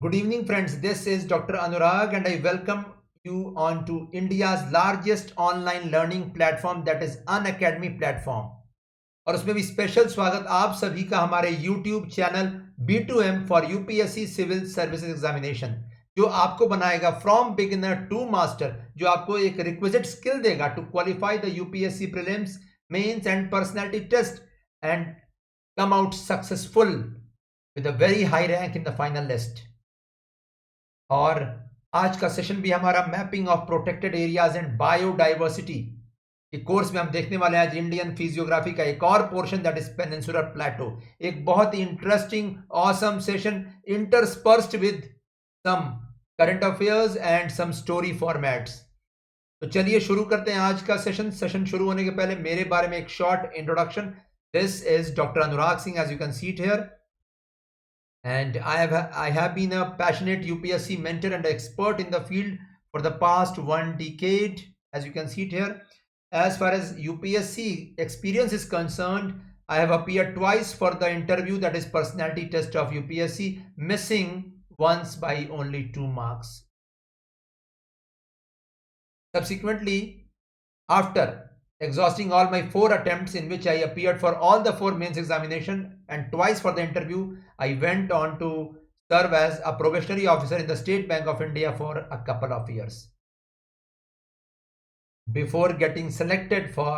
Good evening, friends. This is Dr. Anurag, and I welcome you on to India's largest online learning platform, that is Unacademy platform. और उसमें भी special स्वागत आप सभी का हमारे YouTube channel B2M for UPSC civil services examination, जो आपको बनाएगा फ्रॉम बिगिनर टू मास्टर, जो आपको एक रिक्विजिट स्किल देगा to qualify the UPSC prelims, mains and personality test and come out successful with a very high rank in the final list. और आज का सेशन भी हमारा mapping of protected areas and biodiversity के course में हम देखने वाले हैं आज इंडियन फिजियोग्राफी का एक और portion, that is peninsular plateau. एक बहुत ही interesting awesome session interspersed with some current affairs and some story formats. तो चलिए शुरू करते हैं आज का सेशन। सेशन शुरू होने के पहले मेरे बारे में एक short introduction. This is doctor Anurag Singh, as you can see it here. And I have been a passionate UPSC mentor and expert in the field for the past 1 decade, as you can see it here. As far as UPSC experience is concerned, I have appeared twice for the interview, that is personality test of UPSC, missing once by only 2 marks. Subsequently, after exhausting all my 4 attempts in which I appeared for all the 4 mains examination and twice for the interview, I went on to serve as a probationary officer in the State Bank of India for a couple of years. Before getting selected for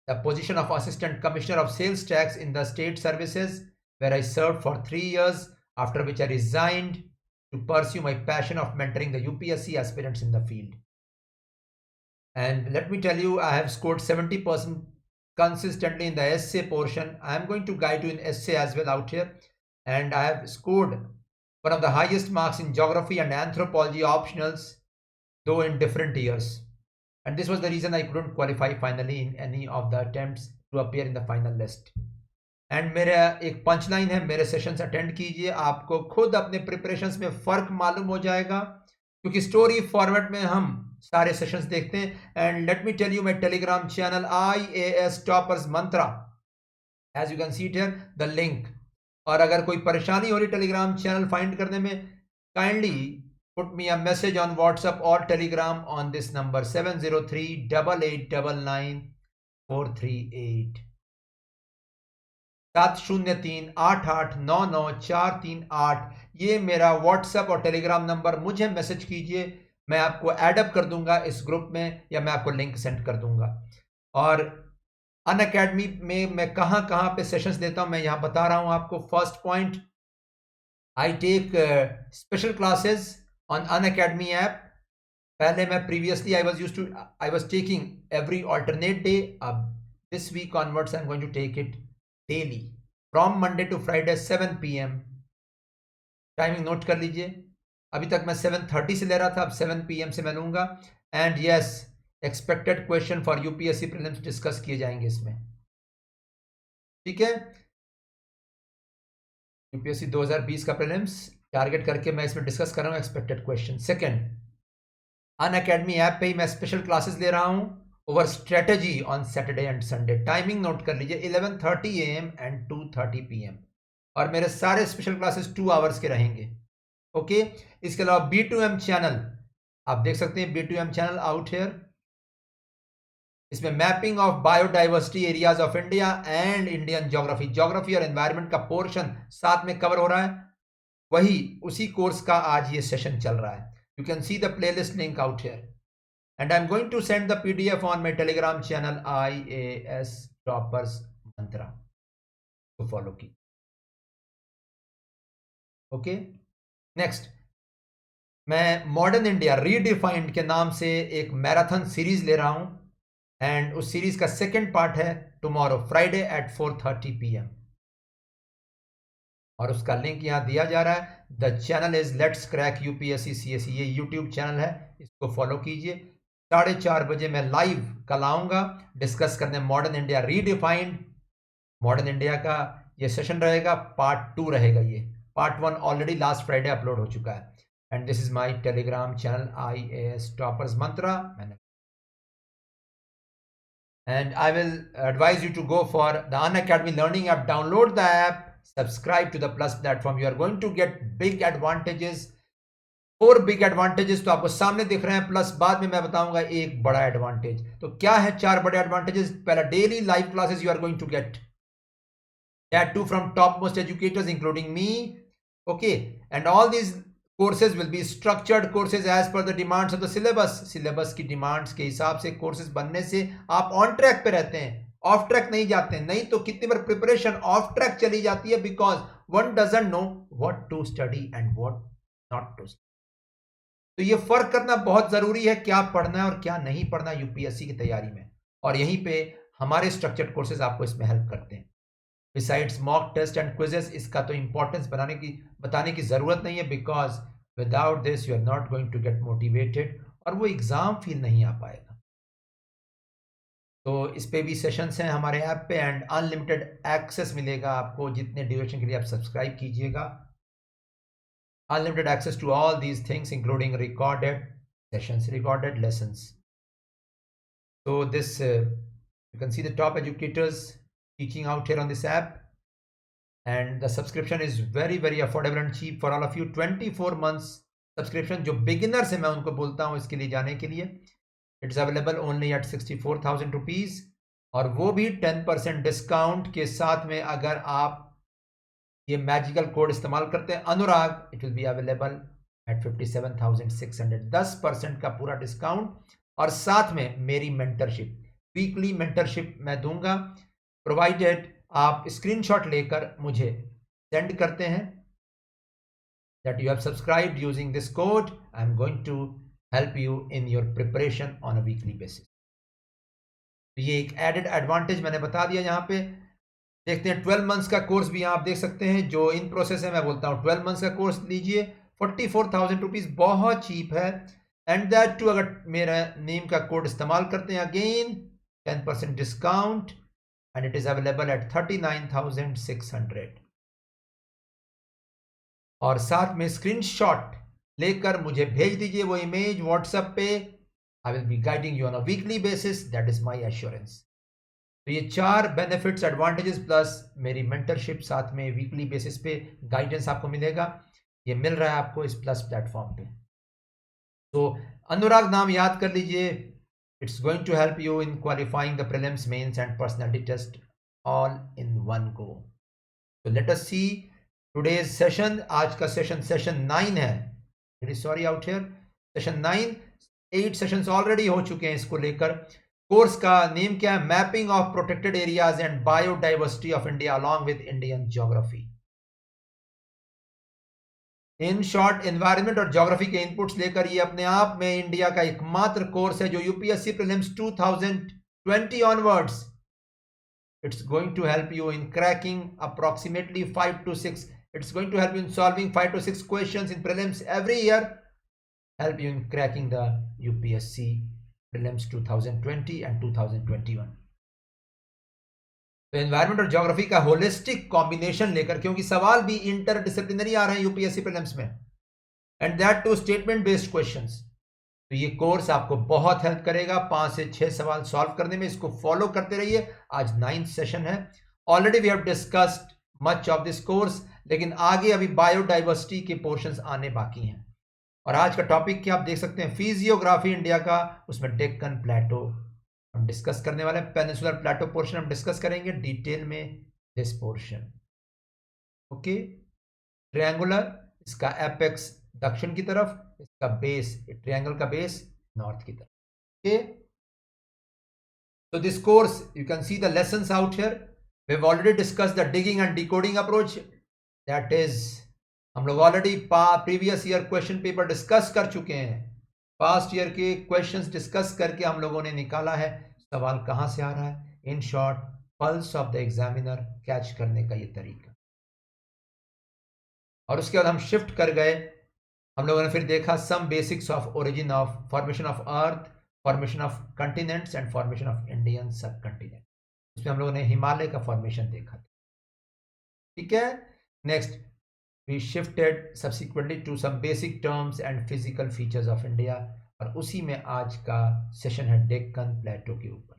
the position of Assistant Commissioner of Sales Tax in the State Services, where I served for 3 years, after which I resigned to pursue my passion of mentoring the UPSC aspirants in the field. And let me tell you, I have scored 70% consistently in the essay portion. I am going to guide you in essay as well out here. And I have scored one of the highest marks in geography and anthropology optionals, though in different years. And this was the reason I couldn't qualify finally in any of the attempts to appear in the final list. And मेरा एक punchline है, मेरे sessions attend कीजिए, आपको खुद अपने preparations में फ़र्क मालूम हो जाएगा, क्योंकि स्टोरी फॉर्मेट में हम सारे सेशंस देखते हैं. And let me tell you my telegram channel IAS toppers mantra, as you can see it here the link. और अगर कोई परेशानी हो रही टेलीग्राम चैनल फाइंड करने में, kindly put me a message on WhatsApp और टेलीग्राम ऑन दिस नंबर 7038899438 70388999438. ये मेरा व्हाट्सएप और टेलीग्राम नंबर, मुझे मैसेज कीजिए, मैं आपको एडअप कर दूंगा इस ग्रुप में, या मैं आपको लिंक सेंड कर दूंगा. और अनअकैडमी में मैं कहाँ कहाँ पे सेशंस देता हूँ मैं यहाँ बता रहा हूँ आपको. First point, I take special classes on Unacademy app. पहले मैं previously I was taking every alternate day. अब this week onwards I am going to take it daily from Monday to Friday 7 PM. Timing note कर लीजिए. अभी तक मैं 7:30 से ले रहा था, अब 7 PM से मैं लूंगा. And yes, expected question for UPSC prelims discuss किए जाएंगे इसमें. ठीक है, यूपीएससी 2020 का प्रीलिम्स टारगेट करके मैं इसमें डिस्कस कर रहा हूँ expected question. Second, Unacademy app पे ही मैं स्पेशल क्लासेस ले रहा हूँ over strategy on Saturday and Sunday. Timing note कर लीजिए, 11:30 AM एंड 2:30 PM. और मेरे सारे स्पेशल क्लासेस 2 आवर्स के रहेंगे. ओके. इसके अलावा B2M चैनल आप देख सकते हैं, B2M चैनल आउट हेयर. इसमें mapping of biodiversity areas of India and Indian geography और एनवायरनमेंट का पोर्शन साथ में कवर हो रहा है. वही उसी कोर्स का आज ये सेशन चल रहा है. You can see the playlist link out here. And I'm going to send the PDF on my Telegram channel IAS Toppers Mantra to follow की. Okay. Next, मैं मॉडर्न इंडिया रीडिफाइंड के नाम से एक मैराथन सीरीज ले रहा हूं. And उस सीरीज का सेकंड पार्ट है टुमारो फ्राइडे एट 4:30 PM. और उसका लिंक यहां दिया जा रहा है. The channel is let's crack UPSC CSE. ये यूट्यूब चैनल है, इसको फॉलो कीजिए. 4:30 बजे मैं लाइव कल आऊंगा डिस्कस करने modern India redefined. Modern India का ये सेशन रहेगा, पार्ट 2 रहेगा. ये part 1 already last Friday upload हो चुका है. And this is my telegram channel IAS toppers Mantra. And I will advise you to go for the Unacademy Learning app. Download the app subscribe to the Plus platform. You are going to get big advantages. 4 big advantages तो आपको सामने दिख रहे हैं, plus बाद में मैं बताऊंगा एक बड़ा एडवांटेज. तो क्या है 4 बड़े एडवांटेजेस? पहला, daily live classes you are going to get, that too from topmost educators including me. Okay, and all these courses will be structured courses as per the demands of the syllabus की demands के हिसाब से courses बनने से आप on track पे रहते हैं, off track नहीं जाते हैं. नहीं तो कितनी बार preparation off track चली जाती है because one doesn't know what to study and what not to study. तो ये फर्क करना बहुत जरूरी है, क्या पढ़ना है और क्या नहीं पढ़ना यूपीएससी की तैयारी में, और यहीं पे हमारे स्ट्रक्चर्ड कोर्सेज आपको इसमें हेल्प करते हैं. Besides mock test and quizzes, इसका तो इंपॉर्टेंस बताने की जरूरत नहीं है, because without this you are not going to get motivated और वो एग्जाम फील नहीं आ पाएगा. तो इस पे भी सेशंस हैं हमारे ऐप पे एंड अनलिमिटेड एक्सेस मिलेगा आपको जितने ड्यूरेशन के लिए आप सब्सक्राइब कीजिएगा. Unlimited access to all these things including recorded sessions, recorded lessons. So this you can see the top educators teaching out here on this app, and the subscription is very affordable and cheap for all of you. 24 months subscription जो beginners है मैं उनको बोलता हूँ इसके लिए जाने के लिए. It's available only at 64,000 rupees और वो भी 10% डिस्काउंट के साथ में. अगर आप ये मैजिकल कोड इस्तेमाल करते हैं Anurag, it will be available at 57,600. 10% का पूरा डिस्काउंट और साथ में मेरी मेंटरशिप, वीकली मेंटरशिप मैं दूंगा, प्रोवाइडेड आप स्क्रीनशॉट लेकर मुझे सेंड करते हैं that you have subscribed using this code. I am going to help you in your preparation on a weekly basis. ये एक एडेड एडवांटेज मैंने बता दिया. यहाँ पे देखते हैं 12 मंथ्स का कोर्स भी यहाँ आप देख सकते हैं जो इन प्रोसेस है. मैं बोलता हूँ 12 मंथ्स का कोर्स लीजिए, 44,000 रुपीज़, बहुत चीप है. एंड दैट टू अगर मेरा नेम का कोड इस्तेमाल करते हैं, again 10% discount and it is available at 39,600. और साथ में स्क्रीनशॉट लेकर मुझे भेज दीजिए वो इमेज व्हाट्सएप पे. आई will be guiding you on a weekly basis, that is my assurance. तो ये 4 बेनिफिट्स, एडवांटेजेस प्लस मेरी मेंटरशिप, साथ में वीकली बेसिस पे गाइडेंस आपको मिलेगा. ये मिल रहा है आपको इस प्लस प्लेटफॉर्म पे. तो अनुराग नाम याद कर लीजिए. It's going to help you in qualifying the prelims, mains and personality test all in one go. तो let us see today's session. आज का सेशन 9 है. Very sorry out here, session 9. 8 sessions already हो चुके हैं इसको लेकर. कोर्स का नेम क्या है? Mapping of protected areas and biodiversity of India along with Indian geography. In short, environment और ज्योग्राफी के इनपुट्स लेकर ये अपने आप में इंडिया का एकमात्र कोर्स है जो UPSC prelims 2020 onwards, it's going to help you in cracking approximately 5 to 6. It's going to help you in solving 5 to 6 questions in prelims every year, help you in cracking the UPSC prelims 2020 and 2021. तो environment और geography का holistic combination लेकर, क्योंकि सवाल भी interdisciplinary आ रहे हैं यूपीएससी प्रीलिम्स में, and that too statement based questions. तो ये कोर्स आपको बहुत हेल्प करेगा 5 से 6 सवाल सॉल्व करने में. इसको फॉलो करते रहिए. आज 9th सेशन है. Already we have discussed much of this course, लेकिन आगे अभी बायोडाइवर्सिटी के पोर्शंस आने बाकी हैं. और आज का टॉपिक क्या आप देख सकते हैं, फिजियोग्राफी इंडिया का, उसमें डेक्कन प्लेटो हम डिस्कस करने वाले हैं. पेनिनसुलर प्लेटो पोर्शन हम डिस्कस करेंगे डिटेल में. दिस पोर्शन ओके, ट्रायंगुलर, इसका एपेक्स दक्षिण की तरफ, इसका बेस, ट्रायंगल का बेस नॉर्थ की तरफ. Okay, so this course you can see the lessons out here. We have already discussed the digging and decoding approach, that is हम लोग already previous year question paper discuss कर चुके हैं. Past year के questions discuss करके हम लोगों ने निकाला है सवाल कहां से आ रहा है. In short, pulse of the examiner catch करने का ये तरीका. और उसके बाद हम शिफ्ट कर गए. हम लोगों ने फिर देखा some basics of origin of formation of earth, formation of continents and formation of Indian subcontinent. उसमें हम लोगों ने हिमालय का फॉर्मेशन देखा था. ठीक है. Next we shifted subsequently to some basic terms and physical features of India, और उसी में आज का सेशन है डेक्कन प्लेटो के ऊपर.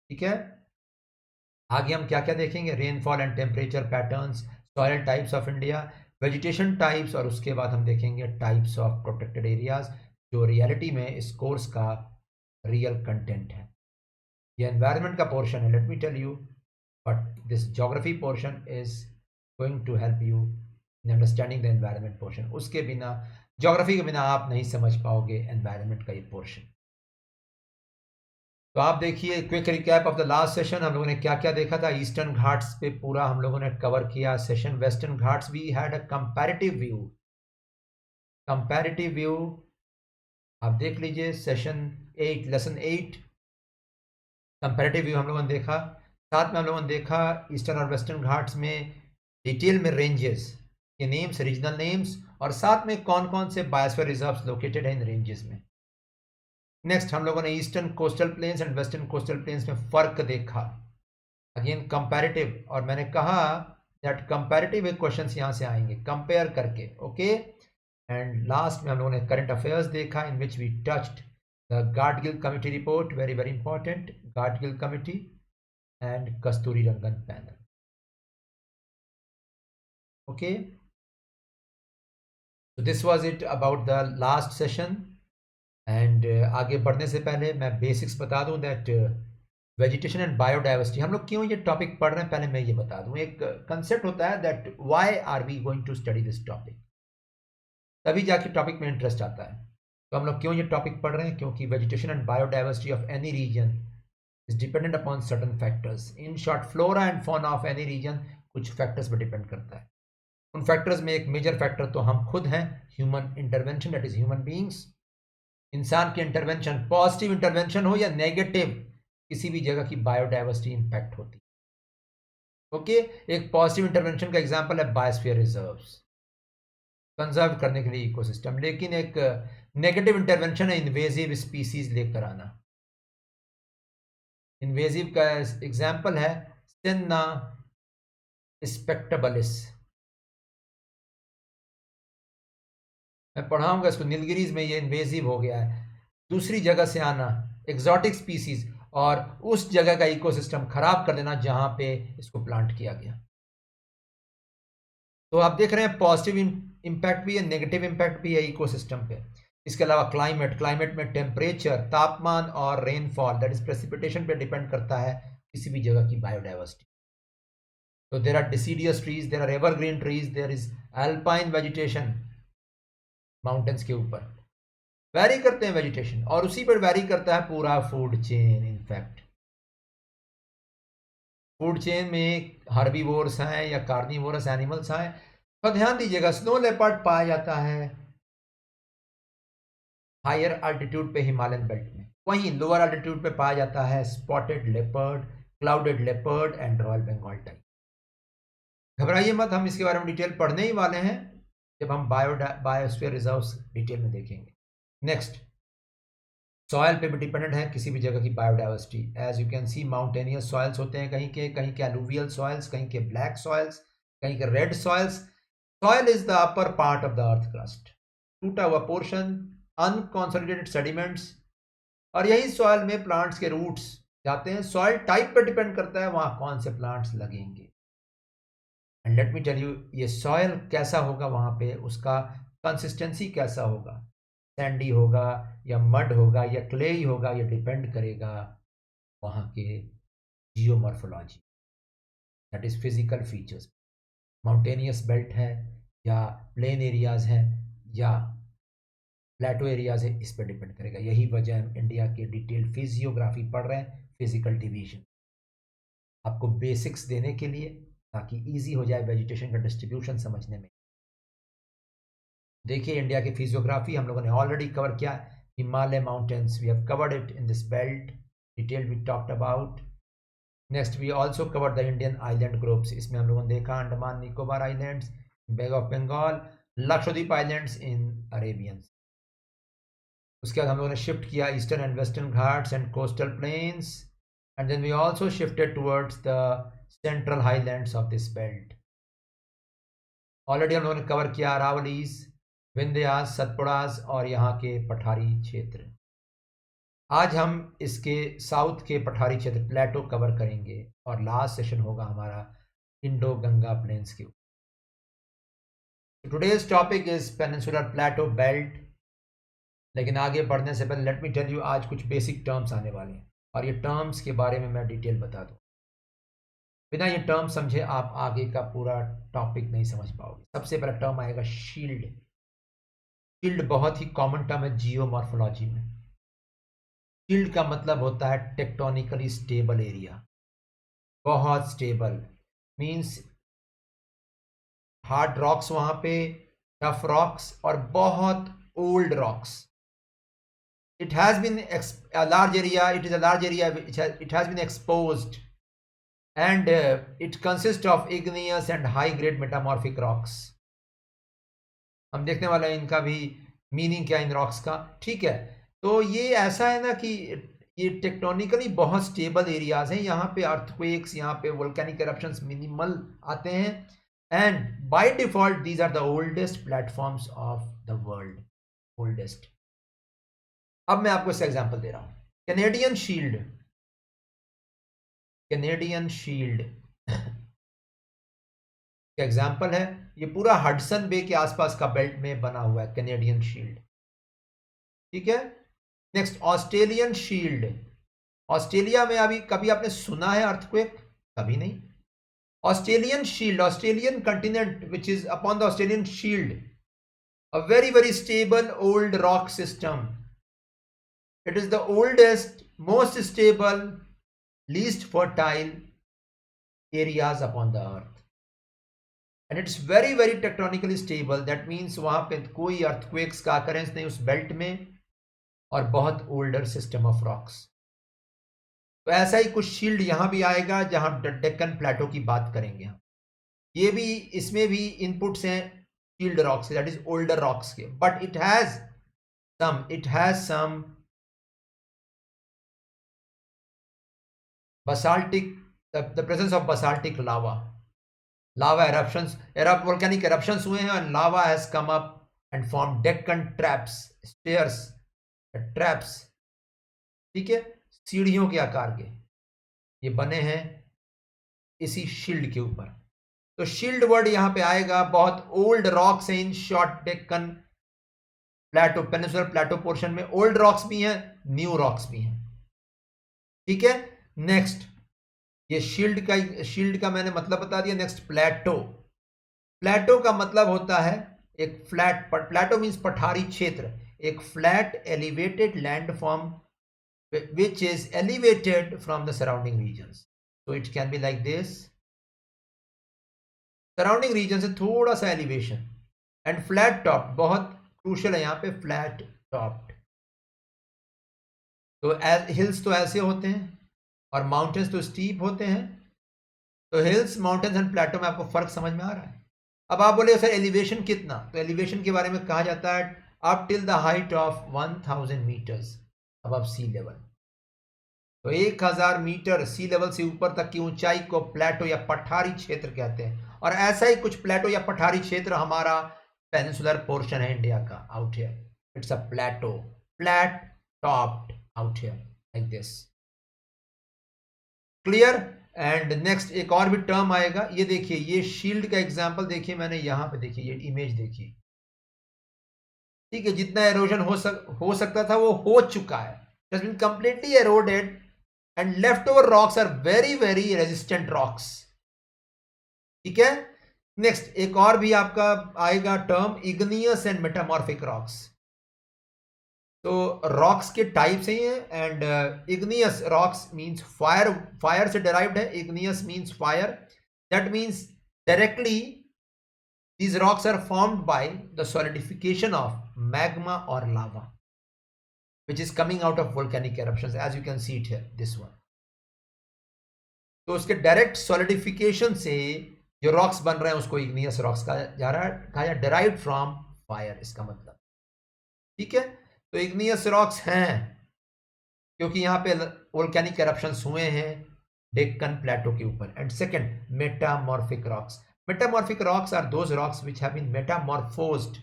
ठीक है. आगे हम क्या क्या देखेंगे, rainfall and temperature patterns, soil types of India, vegetation types, और उसके बाद हम देखेंगे टाइप्स ऑफ प्रोटेक्टेड एरियाज, जो रियलिटी में इस कोर्स का रियल कंटेंट है। ये एनवायरनमेंट का पोर्शन है, let me tell you, but this geography portion is going to help you in understanding the environment portion. उसके बिना, ज्योग्राफी के बिना आप नहीं समझ पाओगे एनवायरनमेंट का ये पोर्शन। तो आप देखिए, quick recap of the last session, हम लोगों ने क्या क्या देखा था। ईस्टर्न घाट्स पे पूरा हम लोगों ने कवर किया session. Western Ghats we had a comparative view. Comparative view आप देख लीजिए, सेशन 8 लेसन 8 कंपैरेटिव व्यू हम लोगों ने देखा। साथ में हम लोगों ने देखा ईस्टर्न और वेस्टर्न घाट्स में डिटेल में रेंजेस के नेम्स, रीजनल नेम्स, और साथ में कौन कौन से बायोस्फीयर रिजर्व्स लोकेटेड है इन रेंजेस में। नेक्स्ट हम लोगों ने eastern coastal plains and western coastal planes में फर्क देखा, अगेन कंपैरेटिव, और मैंने कहा दैट कंपैरेटिव क्वेश्चंस यहां से आएंगे कंपेयर करके, ओके। एंड लास्ट में हम लोगों ने करंट अफेयर्स देखा, in which we touched the Gadgil committee report, very very important, Gadgil committee and Kasturirangan panel, okay. So this was it about the last session. And आगे बढ़ने से पहले मैं बेसिक्स बता दूं दैट वेजिटेशन एंड बायोडाइवर्सिटी हम लोग क्यों ये टॉपिक पढ़ रहे हैं, पहले मैं ये बता दूं। एक कंसेप्ट होता है that why are we going to study this topic, तभी जाके टॉपिक में इंटरेस्ट आता है। तो हम लोग क्यों ये टॉपिक पढ़ रहे हैं, क्योंकि vegetation and biodiversity of any region is dependent upon certain factors. In short, flora and fauna of any region कुछ फैक्टर्स पर डिपेंड करता है। उन फैक्टर्स में एक मेजर फैक्टर तो हम खुद हैं, human intervention, that is human beings. इंसान की इंटरवेंशन, पॉजिटिव इंटरवेंशन हो या नेगेटिव, किसी भी जगह की बायोडाइवर्सिटी इंपैक्ट होती है, ओके। एक पॉजिटिव इंटरवेंशन का एग्जांपल है बायोस्फीयर रिजर्व्स, कंजर्व करने के लिए इकोसिस्टम। लेकिन एक नेगेटिव इंटरवेंशन है इन्वेजिव स्पीसीज लेकर आना। इन्वेजिव का एग्जांपल है सिन्ना स्पेक्टेबलिस, मैं पढ़ाऊंगा इसको, नीलगिरीज में ये इन्वेजिव हो गया है, दूसरी जगह से आना, एग्जॉटिक स्पीसीज, और उस जगह का इकोसिस्टम खराब कर देना जहां पे इसको प्लांट किया गया। तो आप देख रहे हैं पॉजिटिव इंपैक्ट भी है, नेगेटिव इंपैक्ट भी है इकोसिस्टम पे। इसके अलावा क्लाइमेट, क्लाइमेट में टेम्परेचर, तापमान और रेनफॉल, दैट इज प्रेसिपिटेशन पे डिपेंड करता है किसी भी जगह की बायोडाइवर्सिटी। तो there are deciduous trees, there are evergreen trees, there is alpine vegetation mountains के ऊपर वैरी करते हैं वेजिटेशन, और उसी पर वैरी करता है पूरा food chain. In fact food chain में हर्बीवोर्स हैं या कार्निवोरस एनिमल्स हैं। तो ध्यान दीजिएगा, स्नो लेपर्ड पाया जाता है हायर अल्टीट्यूड पे हिमालयन बेल्ट में, वहीं लोअर अल्टीट्यूड पे पाया जाता है spotted leopard, clouded leopard and royal Bengal tiger. घबराइए मत, हम इसके बारे में डिटेल पढ़ने ही वाले हैं जब हम बायोस्फीयर रिजर्व्स डिटेल में देखेंगे। नेक्स्ट, सॉयल पे भी डिपेंडेंट है किसी भी जगह की biodiversity. As you can see, mountainous soils होते हैं कहीं के अलूवियल सॉइल्स, कहीं के ब्लैक सॉइल्स, कहीं के red soils. Soil is the upper part of the earth crust, टूटा हुआ पोर्शन, अनकॉन्सोलिडेटेड सेडिमेंट्स, और यही सॉयल में प्लांट्स के रूट्स जाते हैं। सॉयल टाइप पर डिपेंड करता है वहां कौन से प्लांट्स लगेंगे। And let me tell you, ये सॉयल कैसा होगा वहां पे, उसका कंसिस्टेंसी कैसा होगा, सैंडी होगा या मड होगा या क्ले ही होगा, ये डिपेंड करेगा वहाँ के geomorphology, that is physical features. Mountainous belt है या प्लेन एरियाज हैं या प्लेटो एरियाज है, इस पर डिपेंड करेगा। यही वजह हम इंडिया के डिटेल फिजियोग्राफी पढ़ रहे हैं, फिजिकल डिवीजन, आपको बेसिक्स देने के लिए, ताकि इजी हो जाए वेजिटेशन का डिस्ट्रीब्यूशन समझने में। देखिए, इंडिया की फिजियोग्राफी हम लोगों ने ऑलरेडी कवर किया। Himalaya mountains, we have covered it in this belt, detail we talked about. Next we also covered the Indian island groups, इसमें हम लोगों ने देखा Andaman Nicobar islands, Bay of Bengal, Lakshadweep islands in Arabian. उसके बाद हम लोगों ने शिफ्ट किया Eastern and western Ghats and coastal plains, and then we also shifted towards the central highlands of this belt. Already हम लोगों ने कवर किया अरावलीज, विंध्यास, सतपुड़ास और यहाँ के पठारी क्षेत्र। आज हम इसके साउथ के पठारी क्षेत्र प्लेटो कवर करेंगे और लास्ट सेशन होगा हमारा इंडो गंगा प्लेन्स के ऊपर। Today's topic is peninsular plateau belt. लेकिन आगे बढ़ने से पहले लेट मी टेल यू आज कुछ बेसिक टर्म्स आने वाले हैं और ये टर्म्स के बारे में मैं डिटेल बता दूँ। बिना ये टर्म समझे आप आगे का पूरा टॉपिक नहीं समझ पाओगे। सबसे पहला टर्म आएगा शील्ड। शील्ड बहुत ही कॉमन टर्म है जियोमॉर्फोलॉजी में। शील्ड का मतलब होता है टेक्टोनिकली स्टेबल एरिया। बहुत स्टेबल मींस हार्ड रॉक्स वहां पे, टफ रॉक्स और बहुत old rocks. It has been a large area. It is a large area which it has been exposed, and it consists of igneous and high-grade metamorphic rocks. हम देखने वाले हैं इनका भी मीनिंग क्या इन रॉक्स का। ठीक है, तो ये ऐसा है ना कि ये टेक्टोनिकली बहुत स्टेबल एरियाज हैं। यहाँ पे अर्थक्वेक्स, यहाँ पे वोल्केनिक एरप्शंस मिनिमल आते हैं, and by default these are the oldest platforms of the world. Oldest. अब मैं आपको इसका एग्जांपल दे रहा हूं। Canadian shield. कैनेडियन शील्ड का एग्जांपल है। ये पूरा हडसन बे के आसपास का बेल्ट में बना हुआ है कैनेडियन शील्ड। ठीक है, नेक्स्ट ऑस्ट्रेलियन शील्ड। ऑस्ट्रेलिया में अभी कभी आपने सुना है अर्थक्वेक? कभी नहीं। Australian shield, Australian continent which is upon the Australian shield, a very very stable old rock system. It is the oldest, most stable, least fertile areas upon the earth. And it's very, very tectonically stable. That means वहाँ पे कोई earthquakes का occurrence नहीं उस belt में, और बहुत older system of rocks. तो ऐसा ही कुछ शील्ड यहाँ भी आएगा जहाँ डेक्कन प्लेटो की बात करेंगे हम। ये भी, इसमें भी इनपुट्स हैं shield rocks, that is older rocks के, but it has some basaltic, the presence of basaltic lava eruptions, volcanic eruptions हुए हैं, and lava has come up and formed Deccan traps, stairs, traps. ठीक है, सीढ़ियों के आकार के ये बने हैं इसी शील्ड के ऊपर। तो शील्ड वर्ड यहां पे आएगा। बहुत ओल्ड रॉक्स हैं in short Deccan plateau, peninsular plateau portion में। ओल्ड रॉक्स भी हैं, न्यू रॉक्स भी हैं। ठीक है, नेक्स्ट ये शील्ड का मैंने मतलब बता दिया। नेक्स्ट प्लेटो। प्लेटो का मतलब होता है एक फ्लैट, प्लेटो मींस पठारी क्षेत्र, एक flat elevated land form which is elevated from the surrounding regions. So it can be like this, surrounding region से थोड़ा सा एलिवेशन, एंड फ्लैट टॉप, बहुत क्रूशियल है यहाँ पे, फ्लैट टॉप्ड। तो हिल्स तो ऐसे होते हैं और माउंटेन्स तो स्टीप होते हैं। तो हिल्स, माउंटेन्स एंड प्लेटो में आपको फर्क समझ में आ रहा है। अब आप बोले सर एलिवेशन कितना, तो एलिवेशन के बारे में कहा जाता है up till the height of 1000 meters above sea level. तो 1000 मीटर सी लेवल से ऊपर तक की ऊंचाई को प्लेटो या पठारी क्षेत्र कहते हैं। और ऐसा ही कुछ प्लेटो या पठारी क्षेत्र हमारा पेनिनसुलर पोर्शन है इंडिया का, out here it's a plateau, flat topped out here like this. Clear? And next एक और भी टर्म आएगा। ये देखिए, ये शील्ड का एग्जांपल देखिए, मैंने यहां पे देखिए, ये इमेज देखिए। ठीक है, जितना एरोजन हो सकता था वो हो चुका है। It has been completely eroded and left over rocks are very very resistant rocks. ठीक है, नेक्स्ट एक और भी आपका आएगा term, igneous and metamorphic rocks. तो रॉक्स के टाइप्स ही हैं, and igneous rocks means fire से डिराइव्ड है। Igneous means fire, that means directly these rocks are formed by the solidification of magma or lava which is coming out of volcanic eruptions, as you can see it here, this one. तो उसके direct solidification से जो rocks बन रहे हैं उसको igneous rocks कहा जा रहा है, कहा डिराइव्ड फ्रॉम फायर, इसका मतलब। ठीक है, तो इग्नियस रॉक्स हैं क्योंकि यहाँ पे वोल्केनिक एरप्शंस हुए हैं डेक्कन प्लेटो के ऊपर। And second, metamorphic rocks. Metamorphic rocks are those rocks which have been metamorphosed.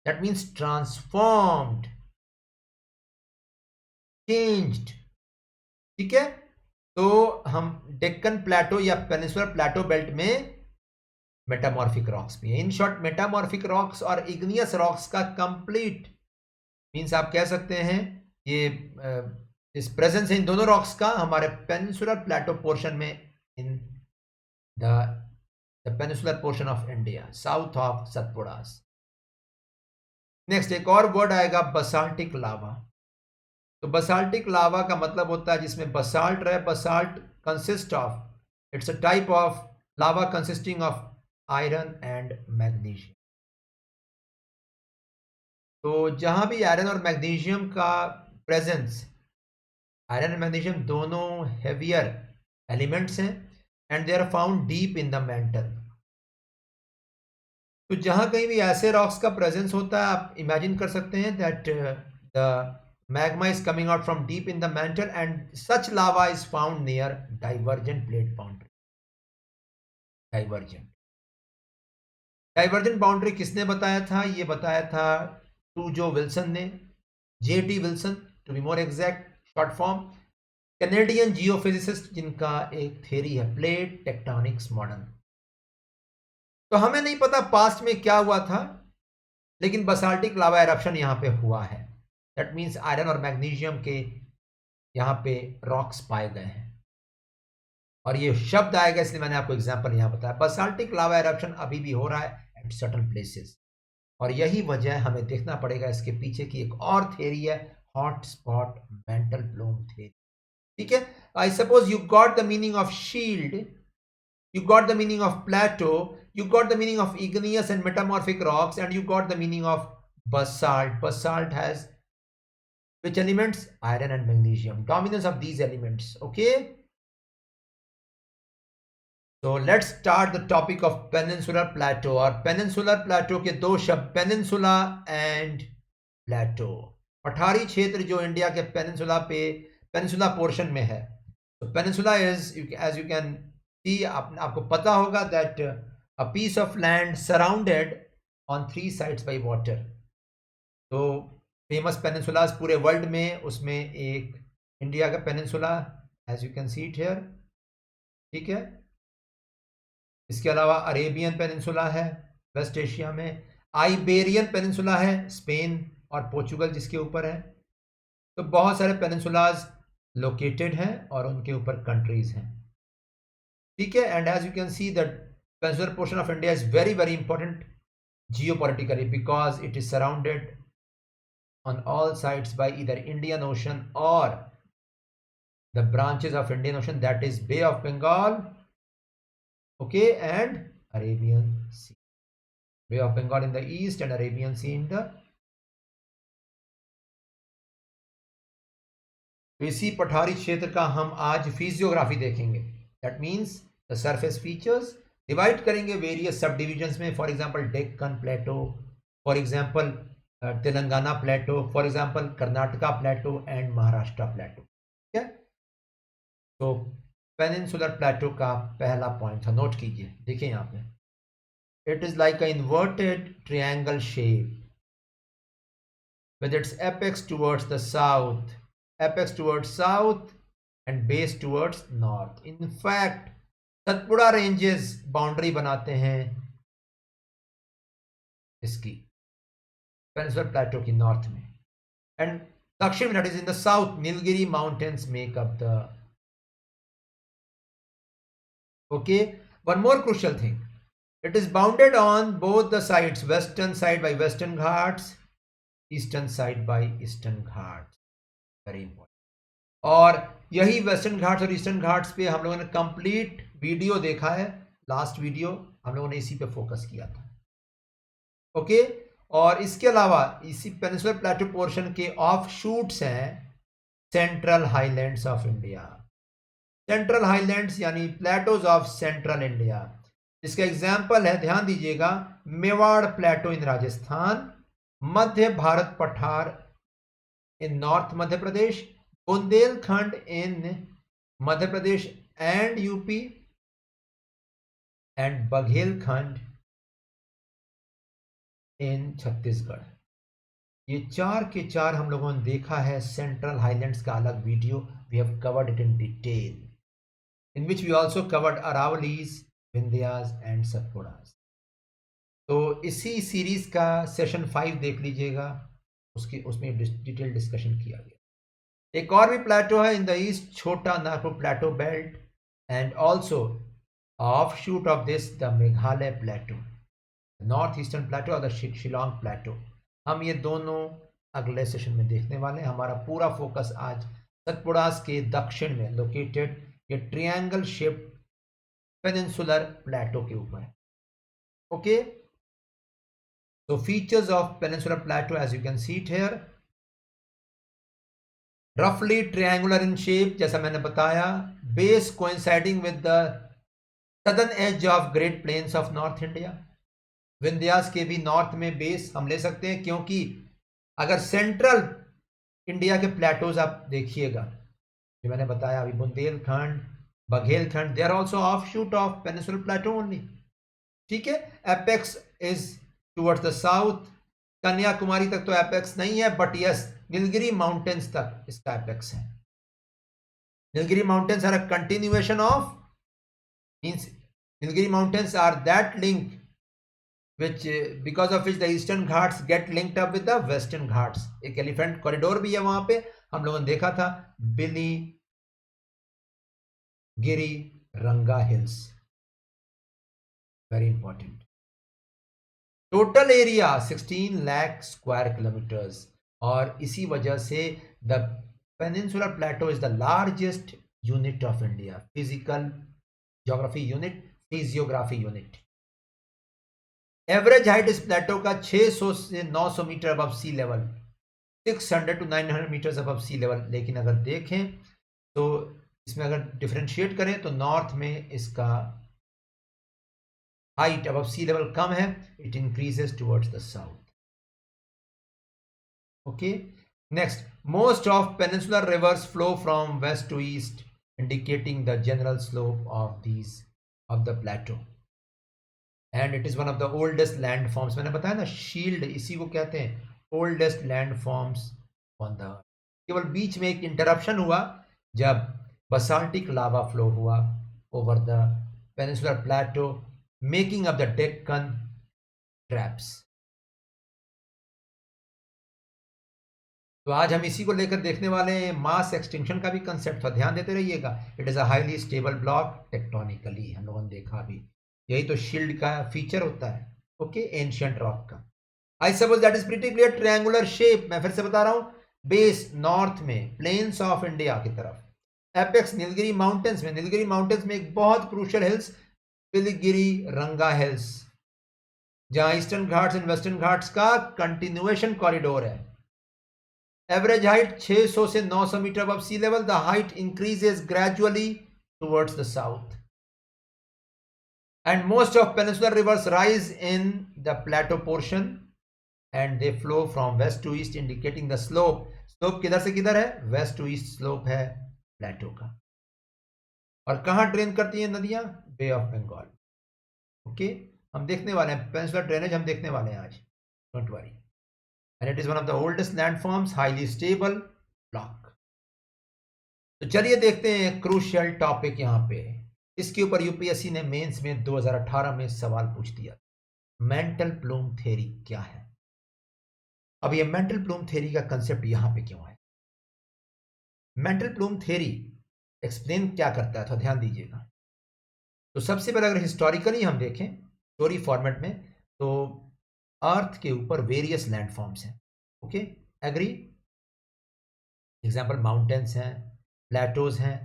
That means transformed. Changed. ठीक है, तो हम डेक्कन प्लेटो या पेनिनसुलर प्लेटो बेल्ट में मेटामॉर्फिक रॉक्स भी हैं। इन शॉर्ट मेटामॉर्फिक रॉक्स और इग्नियस रॉक्स का कंप्लीट मींस आप कह सकते हैं ये इस प्रेजेंस है इन दोनों रॉक्स का हमारे पेनिनसुलर प्लेटो पोर्शन में in the peninsular portion of India south of Satpuras. Next एक और वर्ड आएगा बसाल्टिक लावा। तो बसाल्टिक लावा का मतलब होता है जिसमें बसाल्ट रहे। Basalt consist of it's a type of lava consisting of iron and magnesium. तो जहां भी आयरन और मैग्नीशियम का प्रेजेंस, आयरन एंड मैग्नीशियम दोनों हेवियर एलिमेंट्स हैं and they are found deep in the mantle. तो जहां कहीं भी ऐसे रॉक्स का प्रेजेंस होता है आप इमेजिन कर सकते हैं that the magma is coming out from deep in the mantle and such lava is found near divergent plate boundary। divergent boundary किसने बताया था? ये बताया था टूजो विल्सन ने, J T Wilson to be more exact short form, Canadian geophysicist जिनका एक theory है प्लेट टेक्टोनिक्स मॉडल। तो हमें नहीं पता पास्ट में क्या हुआ था, लेकिन बसाल्टिक लावा एरप्शन यहां पे हुआ है। दैट मीन्स आयरन और मैग्नीशियम के यहाँ पे रॉक्स पाए गए हैं और ये शब्द आएगा इसलिए मैंने आपको एग्जांपल यहाँ बताया। बसाल्टिक लावा एरप्शन अभी भी हो रहा है एट सर्टेन प्लेसेस और यही वजह हमें देखना पड़ेगा इसके पीछे की एक और थ्योरी है hot spot mental Bloom theory. ठीक है, I suppose you got the meaning of shield, you got the meaning of plateau, you got the meaning of igneous and metamorphic rocks, and you got the meaning of basalt. Basalt has which elements? Iron and magnesium. Dominance of these elements. Okay, so let's start the topic of peninsular plateau। और peninsular plateau के दो शब्द peninsula and प्लेटो। पठारी क्षेत्र जो India के peninsula portion में है। तो peninsula is as you can आपको पता होगा that a piece of land surrounded on 3 sides by water. तो फेमस पेनिनसुलास पूरे वर्ल्ड में, उसमें एक इंडिया का peninsula as you can see it here. ठीक है, इसके अलावा अरेबियन पेनिनसुला है वेस्ट एशिया में, आइबेरियन पेनिनसुला है स्पेन और पोर्चुगल जिसके ऊपर है। तो बहुत सारे पेनिनसुलाज लोकेटेड हैं और उनके ऊपर कंट्रीज हैं। ठीक है, and as you can see that peninsular portion of India is very very important geopolitically because it is surrounded on all sides by either Indian Ocean or the branches of Indian Ocean, that is Bay of Bengal, okay, and Arabian Sea. Bay of Bengal in the east and Arabian Sea in the। तो इसी पठारी क्षेत्र का हम आज physiography देखेंगे। That means the surface features, divide करेंगे various sub divisions में। For example Deccan plateau, for example Telangana plateau, for example Karnataka plateau and Maharashtra plateau. ठीक है, तो पेनिनसुलर प्लेटो का पहला पॉइंट था, नोट कीजिए। देखिए यहाँ पे it is like a inverted triangle shape with its apex towards the south, apex towards south and base towards north। in fact Satpura ranges boundary बनाते हैं इसकी पेनिनसुलर प्लेटो की नॉर्थ में, एंड दक्षिण that is in the south Nilgiri mountains make up the. Okay, one more crucial thing, it is bounded on both the sides, western side by western ghats, eastern side by eastern Ghats. Very important. और यही western Ghats और eastern Ghats पे हम लोगों ने complete video देखा है, last video हम लोगों ने इसी पे फोकस किया था। ओके, और इसके अलावा इसी पेनिनसुलर प्लेटो पोर्शन के ऑफ शूट्स हैं central highlands of India. Central highlands यानी प्लेटोज ऑफ सेंट्रल इंडिया, इसका एग्जाम्पल है, ध्यान दीजिएगा, मेवाड़ प्लेटो इन राजस्थान, मध्य भारत पठार in north Madhya Pradesh, Bundelkhand in Madhya Pradesh and UP, and Baghelkhand in Chhattisgarh. ये 4 के 4 हम लोगों ने देखा है। सेंट्रल हाईलैंड्स का अलग video, we have covered it in detail, in which we also covered Aravallis, Vindhyas and Satpuras. तो इसी सीरीज का सेशन 5 देख लीजिएगा, उसमें डिटेल डिस्कशन किया गया। एक और भी प्लेटो है इन the east, Chhota Nagpur plateau belt, and also offshoot of this the Meghalaya plateau, north eastern plateau और द शिलोंग प्लेटो। हम ये दोनों अगले सेशन में देखने वाले हैं। हमारा पूरा फोकस आज सतपुड़ास के दक्षिण में लोकेटेड ये ट्रायंगल शेप्ड पेनिनसुलर प्लेटो के ऊपर है। Okay, so features of peninsular plateau, as you can see it here, roughly triangular in shape, जैसा मैंने बताया, base coinciding with the southern edge of Great Plains of North India। Vindhyas के भी north में base हम ले सकते हैं, क्योंकि अगर सेंट्रल इंडिया के प्लेटोज आप देखिएगा, जो मैंने बताया अभी, Bundelkhand, Baghelkhand, they are also offshoot of peninsular plateau only. ठीक है, apex is towards the south, Kanyakumari तक तो एपेक्स नहीं है, बट यस, नीलगिरी माउंटेन्स तक इसका एपेक्स है। Nilgiri mountains are a continuation of, means Nilgiri mountains are that link which because of which the eastern ghats get linked up with the western ghats। एक elephant corridor भी है वहां पे, हम लोगों ने देखा था, Biligiri Ranga hills, very important. Total area 16 lakh square kilometers, और इसी वजह से the peninsular plateau is the largest unit of India, physical geography unit, physiography unit. Average height इस प्लेटो का 600 से 900 metre above sea level, 600 to 900 meters above sea level. लेकिन अगर देखें तो इसमें अगर डिफरेंशिएट करें तो नॉर्थ में इसका हाइट अबव सी लेवल कम है, it increases towards the south. Okay, next, most of peninsular rivers flow from west to east, indicating the general slope of the plateau, and it is one of the oldest land forms. मैंने बताया ना, shield इसी को कहते हैं, oldest land forms on the. केवल बीच में एक इंटरप्शन हुआ जब बसाल्टिक लावा फ्लो हुआ over the peninsular Plato, making up the Deccan traps. तो आज हम इसी को लेकर देखने वाले हैं। मास एक्सटिंक्शन का भी कंसेप्ट था, ध्यान देते रहिएगा। It is a highly stable block tectonically, हम लोगों ने देखा अभी, यही तो शील्ड का फीचर होता है। ओके, एंशिएंट रॉक का। I suppose that is pretty clear, triangular shape. मैं फिर से बता रहा हूं, बेस नॉर्थ में, प्लेन्स ऑफ इंडिया की तरफ, एपेक्स नीलगिरी माउंटेन्स में, नीलगिरी माउंटेन्स में एक बहुत crucial hills Biligiri Ranga hills, जहां eastern Ghats and western Ghats का कंटिन्यूएशन कॉरिडोर है। एवरेज हाइट 600 से 900 metre above sea level, the height increases gradually towards the south, and most of peninsular rivers rise in the plateau portion and they flow from west to east, indicating the slope। Slope किधर से किधर है, west to east slope है प्लेटो का। और कहां drain करती हैं नदियां, बे ऑफ बंगाल। ओके, हम देखने वाले हैं पेनिनसुलर ड्रेनेज, हम देखने वाले हैं आज, don't worry. And it is one of the oldest landforms, highly stable block. तो चलिए देखते हैं क्रूशियल टॉपिक यहां पे। इसके ऊपर यूपीएससी ने मेंस में 2018 में सवाल पूछ दिया, मेंटल प्लूम थ्योरी क्या है। अब ये मेंटल प्लूम थ्योरी का कंसेप्ट यहां पे क्यों है, मेंटल प्लूम थ्योरी एक्सप्लेन क्या करता है, तो ध्यान दीजिएगा। तो सबसे पहले अगर हिस्टोरिकली हम देखें स्टोरी फॉर्मेट में, तो अर्थ के ऊपर वेरियस लैंडफॉर्म्स हैं। Okay, agree. एग्जाम्पल, माउंटेन्स हैं, प्लेटोज हैं,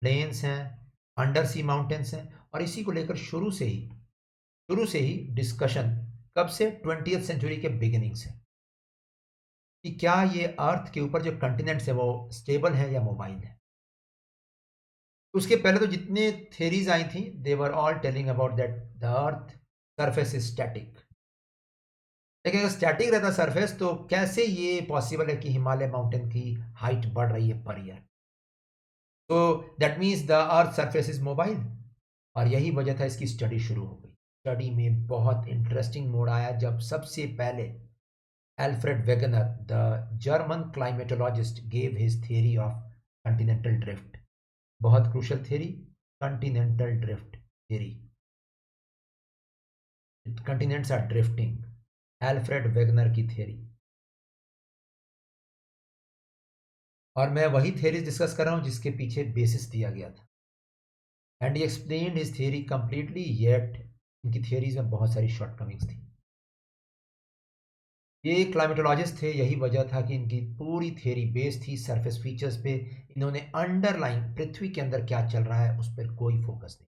प्लेन्स हैं, अंडर सी माउंटेन्स हैं। और इसी को लेकर शुरू से ही डिस्कशन कब से, 20th सेंचुरी के बिगिनिंग से, कि क्या ये अर्थ के ऊपर जो कंटिनेंट्स है वो स्टेबल है या मोबाइल है। उसके पहले तो जितने थ्योरीज आई थी, they were all telling about that the earth surface is static. लेकिन अगर स्टैटिक रहता सरफेस, तो कैसे ये पॉसिबल है कि हिमालय माउंटेन की हाइट बढ़ रही है पर ईयर। तो that means the earth surface is mobile, और यही वजह था इसकी स्टडी शुरू हो गई। स्टडी में बहुत इंटरेस्टिंग मोड आया जब सबसे पहले Alfred Wegener, the German climatologist, gave his theory of continental drift. बहुत crucial theory, continental drift theory. Continents are drifting. Alfred Wegener की theory. और मैं वही theories डिस्कस कर रहा हूँ जिसके पीछे बेसिस दिया गया था. And he explained his theory completely, yet इनकी theories में बहुत सारी shortcomings थी. ये क्लाइमेटोलॉजिस्ट थे, यही वजह था कि इनकी पूरी थ्योरी बेस्ड थी सरफेस फीचर्स पे. इन्होंने अंडरलाइन पृथ्वी के अंदर क्या चल रहा है उस पर कोई फोकस नहीं,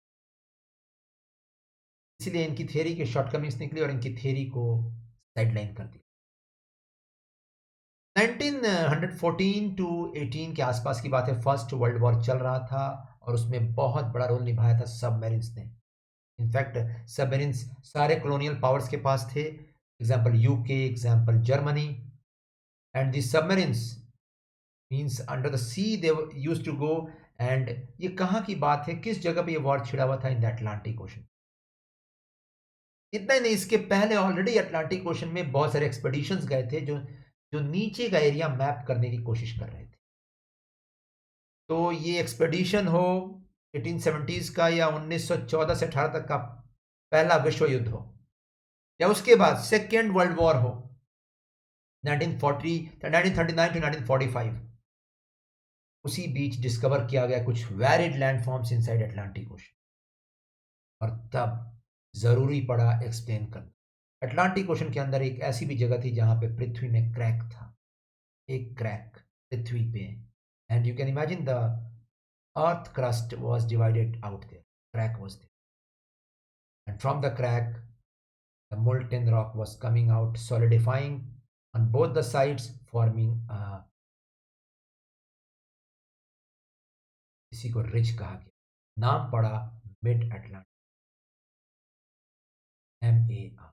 इसलिए इनकी थ्योरी के शॉर्टकमिंग्स निकली और इनकी थ्योरी को साइडलाइन कर दिया. 1914 टू 18 के आसपास की बात है. फर्स्ट वर्ल्ड वॉर चल रहा था और उसमें बहुत बड़ा रोल निभाया था सबमरीन्स ने. इनफैक्ट सबमरीन्स सारे कॉलोनियल पावर्स के पास थे. Example UK, example Germany. And the submarines means under the sea they used to go. And ये कहाँ की बात है, किस जगह पे ये वॉर छिड़ा हुआ था? In the Atlantic ocean. इतना ही नहीं, इसके पहले ऑलरेडी अटलांटिक ओशन में बहुत सारे एक्सपेडिशंस गए थे जो जो नीचे का एरिया मैप करने की कोशिश कर रहे थे. तो ये एक्सपेडिशन हो 1870s का या 1914 से 18 तक का पहला विश्व युद्ध हो या उसके बाद सेकेंड वर्ल्ड वॉर हो 1939 टू 1945, उसी बीच डिस्कवर किया गया कुछ varied landforms inside Atlantic ocean. और तब जरूरी पड़ा एक्सप्लेन करना. अटलांटिक ओशन के अंदर एक ऐसी भी जगह थी जहां पे पृथ्वी में क्रैक था, एक क्रैक पृथ्वी पे. And you can imagine the earth crust was divided out there, crack was there, and from the crack the molten rock was coming out, solidifying on both the sides, forming इसी को ridge कहा गया. नाम पड़ा mid Atlantic, MAR.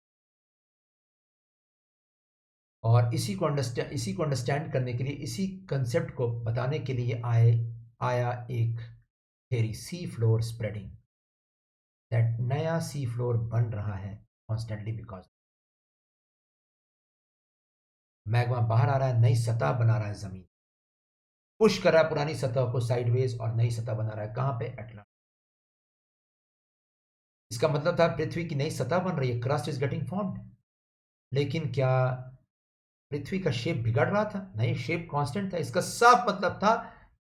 और इसी को understand करने के लिए, इसी कंसेप्ट को बताने के लिए आया एक theory, sea floor spreading. That नया सी फ्लोर बन रहा है कॉन्स्टेंटली बिकॉज मैग्मा बाहर आ रहा है, नई सतह बना रहा है. जमीन पुश कर रहा है पुरानी सतह को साइडवेज और नई सतह बना रहा है. कहां पे? अटलांटिक. इसका मतलब था पृथ्वी की नई सतह बन रही है, क्रस्ट इज गेटिंग फॉर्म्ड. लेकिन क्या पृथ्वी का शेप बिगड़ रहा था? नहीं, शेप कांस्टेंट था. इसका साफ मतलब था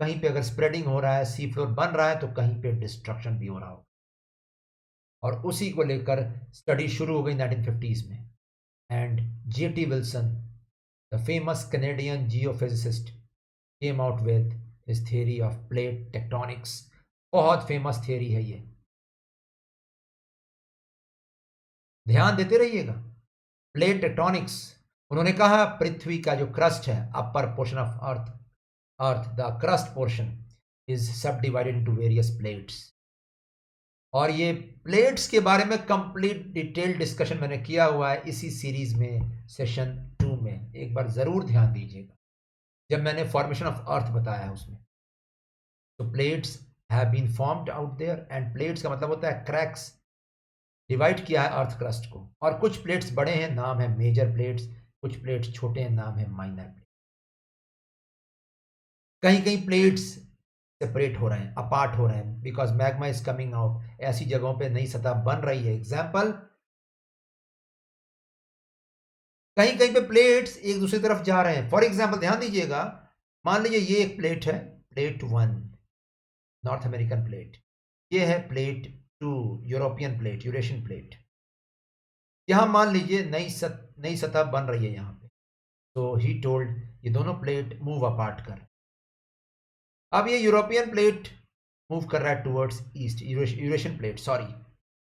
कहीं पे अगर स्प्रेडिंग हो रहा है, सी फ्लोर बन रहा है, तो कहीं पे डिस्ट्रक्शन भी हो रहा हो. और उसी को लेकर स्टडी शुरू हो गई 1950s में. And J.T. Wilson, the famous Canadian geophysicist, came out with his theory of plate tectonics. बहुत फेमस थ्योरी है ये, ध्यान देते रहिएगा. Plate tectonics. उन्होंने कहा पृथ्वी का जो क्रस्ट है, upper portion of earth the crust portion is सब डिवाइडेड इनटू वेरियस प्लेट्स. और ये प्लेट्स के बारे में कंप्लीट डिटेल डिस्कशन मैंने किया हुआ है इसी सीरीज में, सेशन 2 में. एक बार जरूर ध्यान दीजिएगा जब मैंने फॉर्मेशन ऑफ अर्थ बताया उसमें. तो plates have been formed out there. And plates का मतलब होता है क्रैक्स. डिवाइड किया है अर्थ क्रस्ट को, और कुछ प्लेट्स बड़े हैं, नाम है मेजर प्लेट्स. कुछ प्लेट्स छोटे हैं, नाम है माइनर प्लेट. कहीं कहीं प्लेट्स सेपरेट हो रहे हैं, अपार्ट हो रहे हैं, because magma is coming out. ऐसी जगहों पे नई सतह बन रही है. एग्जाम्पल, कहीं कहीं पे प्लेट्स एक दूसरी तरफ जा रहे हैं. फॉर एग्जाम्पल ध्यान दीजिएगा, मान लीजिए ये एक प्लेट है, प्लेट 1 नॉर्थ अमेरिकन प्लेट. ये है plate 2 European plate, Eurasian plate. यहां मान लीजिए नई सतह बन रही है यहां पे. तो ही टोल्ड ये दोनों प्लेट मूव अपार्ट कर. अब ये यूरोपियन प्लेट मूव कर रहा है towards east, Eurasian plate sorry.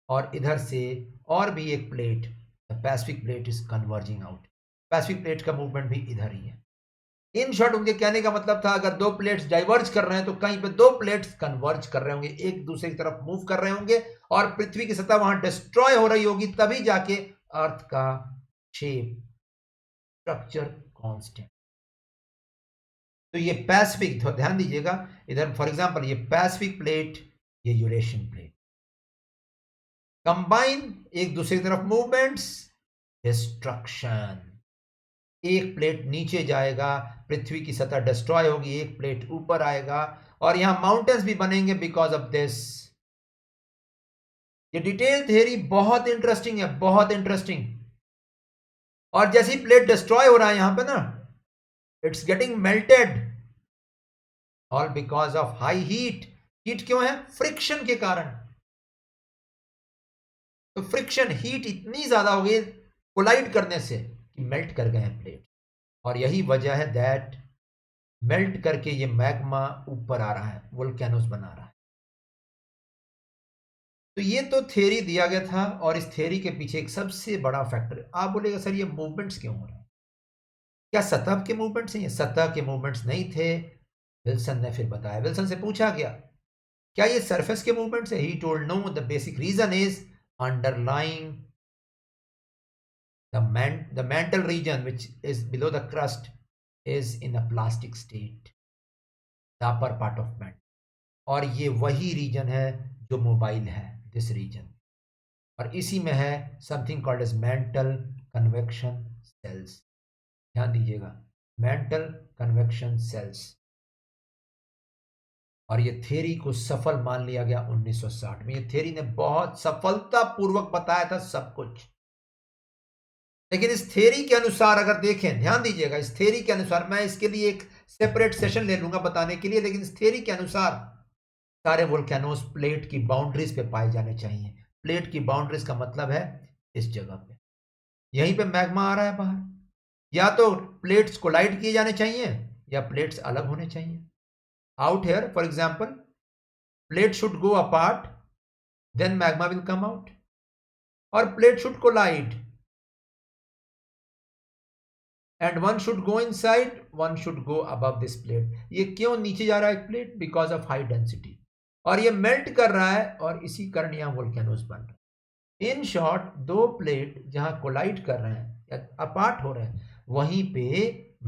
और इधर से और भी एक plate, the Pacific plate is converging out. Pacific plate का मूवमेंट भी इधर ही है. इन शॉर्ट उनके कहने का मतलब था अगर दो प्लेट्स डाइवर्ज कर रहे हैं तो कहीं पे दो प्लेट्स कन्वर्ज कर रहे होंगे, एक दूसरे की तरफ मूव कर रहे होंगे, और पृथ्वी की सतह वहां डिस्ट्रॉय हो रही होगी, तभी जाके अर्थ का शेप, स्ट्रक्चर कांस्टेंट. तो ये पैसिफिक, ध्यान दीजिएगा इधर फॉर एग्जांपल ये पैसिफिक प्लेट, ये यूरेशियन प्लेट, कंबाइन एक दूसरे की तरफ मूवमेंट्स, डिस्ट्रक्शन. एक प्लेट नीचे जाएगा, पृथ्वी की सतह डिस्ट्रॉय होगी, एक प्लेट ऊपर आएगा, और यहां माउंटेन्स भी बनेंगे बिकॉज ऑफ दिस। ये डिटेल थियरी बहुत इंटरेस्टिंग है, बहुत इंटरेस्टिंग। और जैसी प्लेट डिस्ट्रॉय हो रहा है यहां पे ना, it's getting melted, all because of high heat. Heat क्यों है? फ्रिक्शन के कारण। तो फ्रिक्शन, हीट इतनी ज्यादा हो गई कोलाइड करने से कि मेल्ट कर गए हैं प्लेट। और यही वजह है दैट मेल्ट करके ये मैग्मा ऊपर आ रहा है, वोल्केनोस बना रहा है। तो ये तो थ्योरी दिया गया था, और इस थ्योरी के पीछे एक सबसे बड़ा फैक्टर, आप बोलेगा सर ये मूवमेंट्स क्यों हो रहे हैं? क्या सतह के मूवमेंट्स हैं? ये सतह के मूवमेंट्स नहीं थे। विल्सन ने फिर बताया, विल्सन से पूछा गया क्या ये सरफेस के मूवमेंट्स है? He told no, the basic reason is underlying the mantle region which is below the crust is in a plastic state, the upper part of mantle। और ये वही रीजन है जो मोबाइल है, दिस रीजन। और इसी में है something called as mantle convection cells. ध्यान दीजिएगा, मेंटल कन्वेक्शन सेल्स। और ये थ्योरी को सफल मान लिया गया 1960 में। ये थ्योरी ने बहुत सफलतापूर्वक बताया था सब कुछ। लेकिन इस थ्योरी के अनुसार अगर देखें, ध्यान दीजिएगा, इस थ्योरी के अनुसार, मैं इसके लिए एक सेपरेट सेशन ले लूंगा बताने के लिए, लेकिन इस थ्योरी के अनुसार सारे वोल्केनोस प्लेट की बाउंड्रीज पे पाए जाने चाहिए। प्लेट की बाउंड्रीज का मतलब है इस जगह पे, यहीं पे मैग्मा आ रहा है बाहर। या तो प्लेट्स कोलाइड किए जाने चाहिए या प्लेट्स अलग होने चाहिए। Out here for example, plate should go apart, then magma will come out, और plate should collide and one should go inside, one should go above this plate. ये क्यों नीचे जा रहा है plate? Because of high density, और ये melt कर रहा है, और इसी कारण यहां वोल्केनोस बन रहा है। इन शॉर्ट, दो प्लेट जहां कोलाइड कर रहे हैं या अपार्ट हो रहे हैं, वहीं पे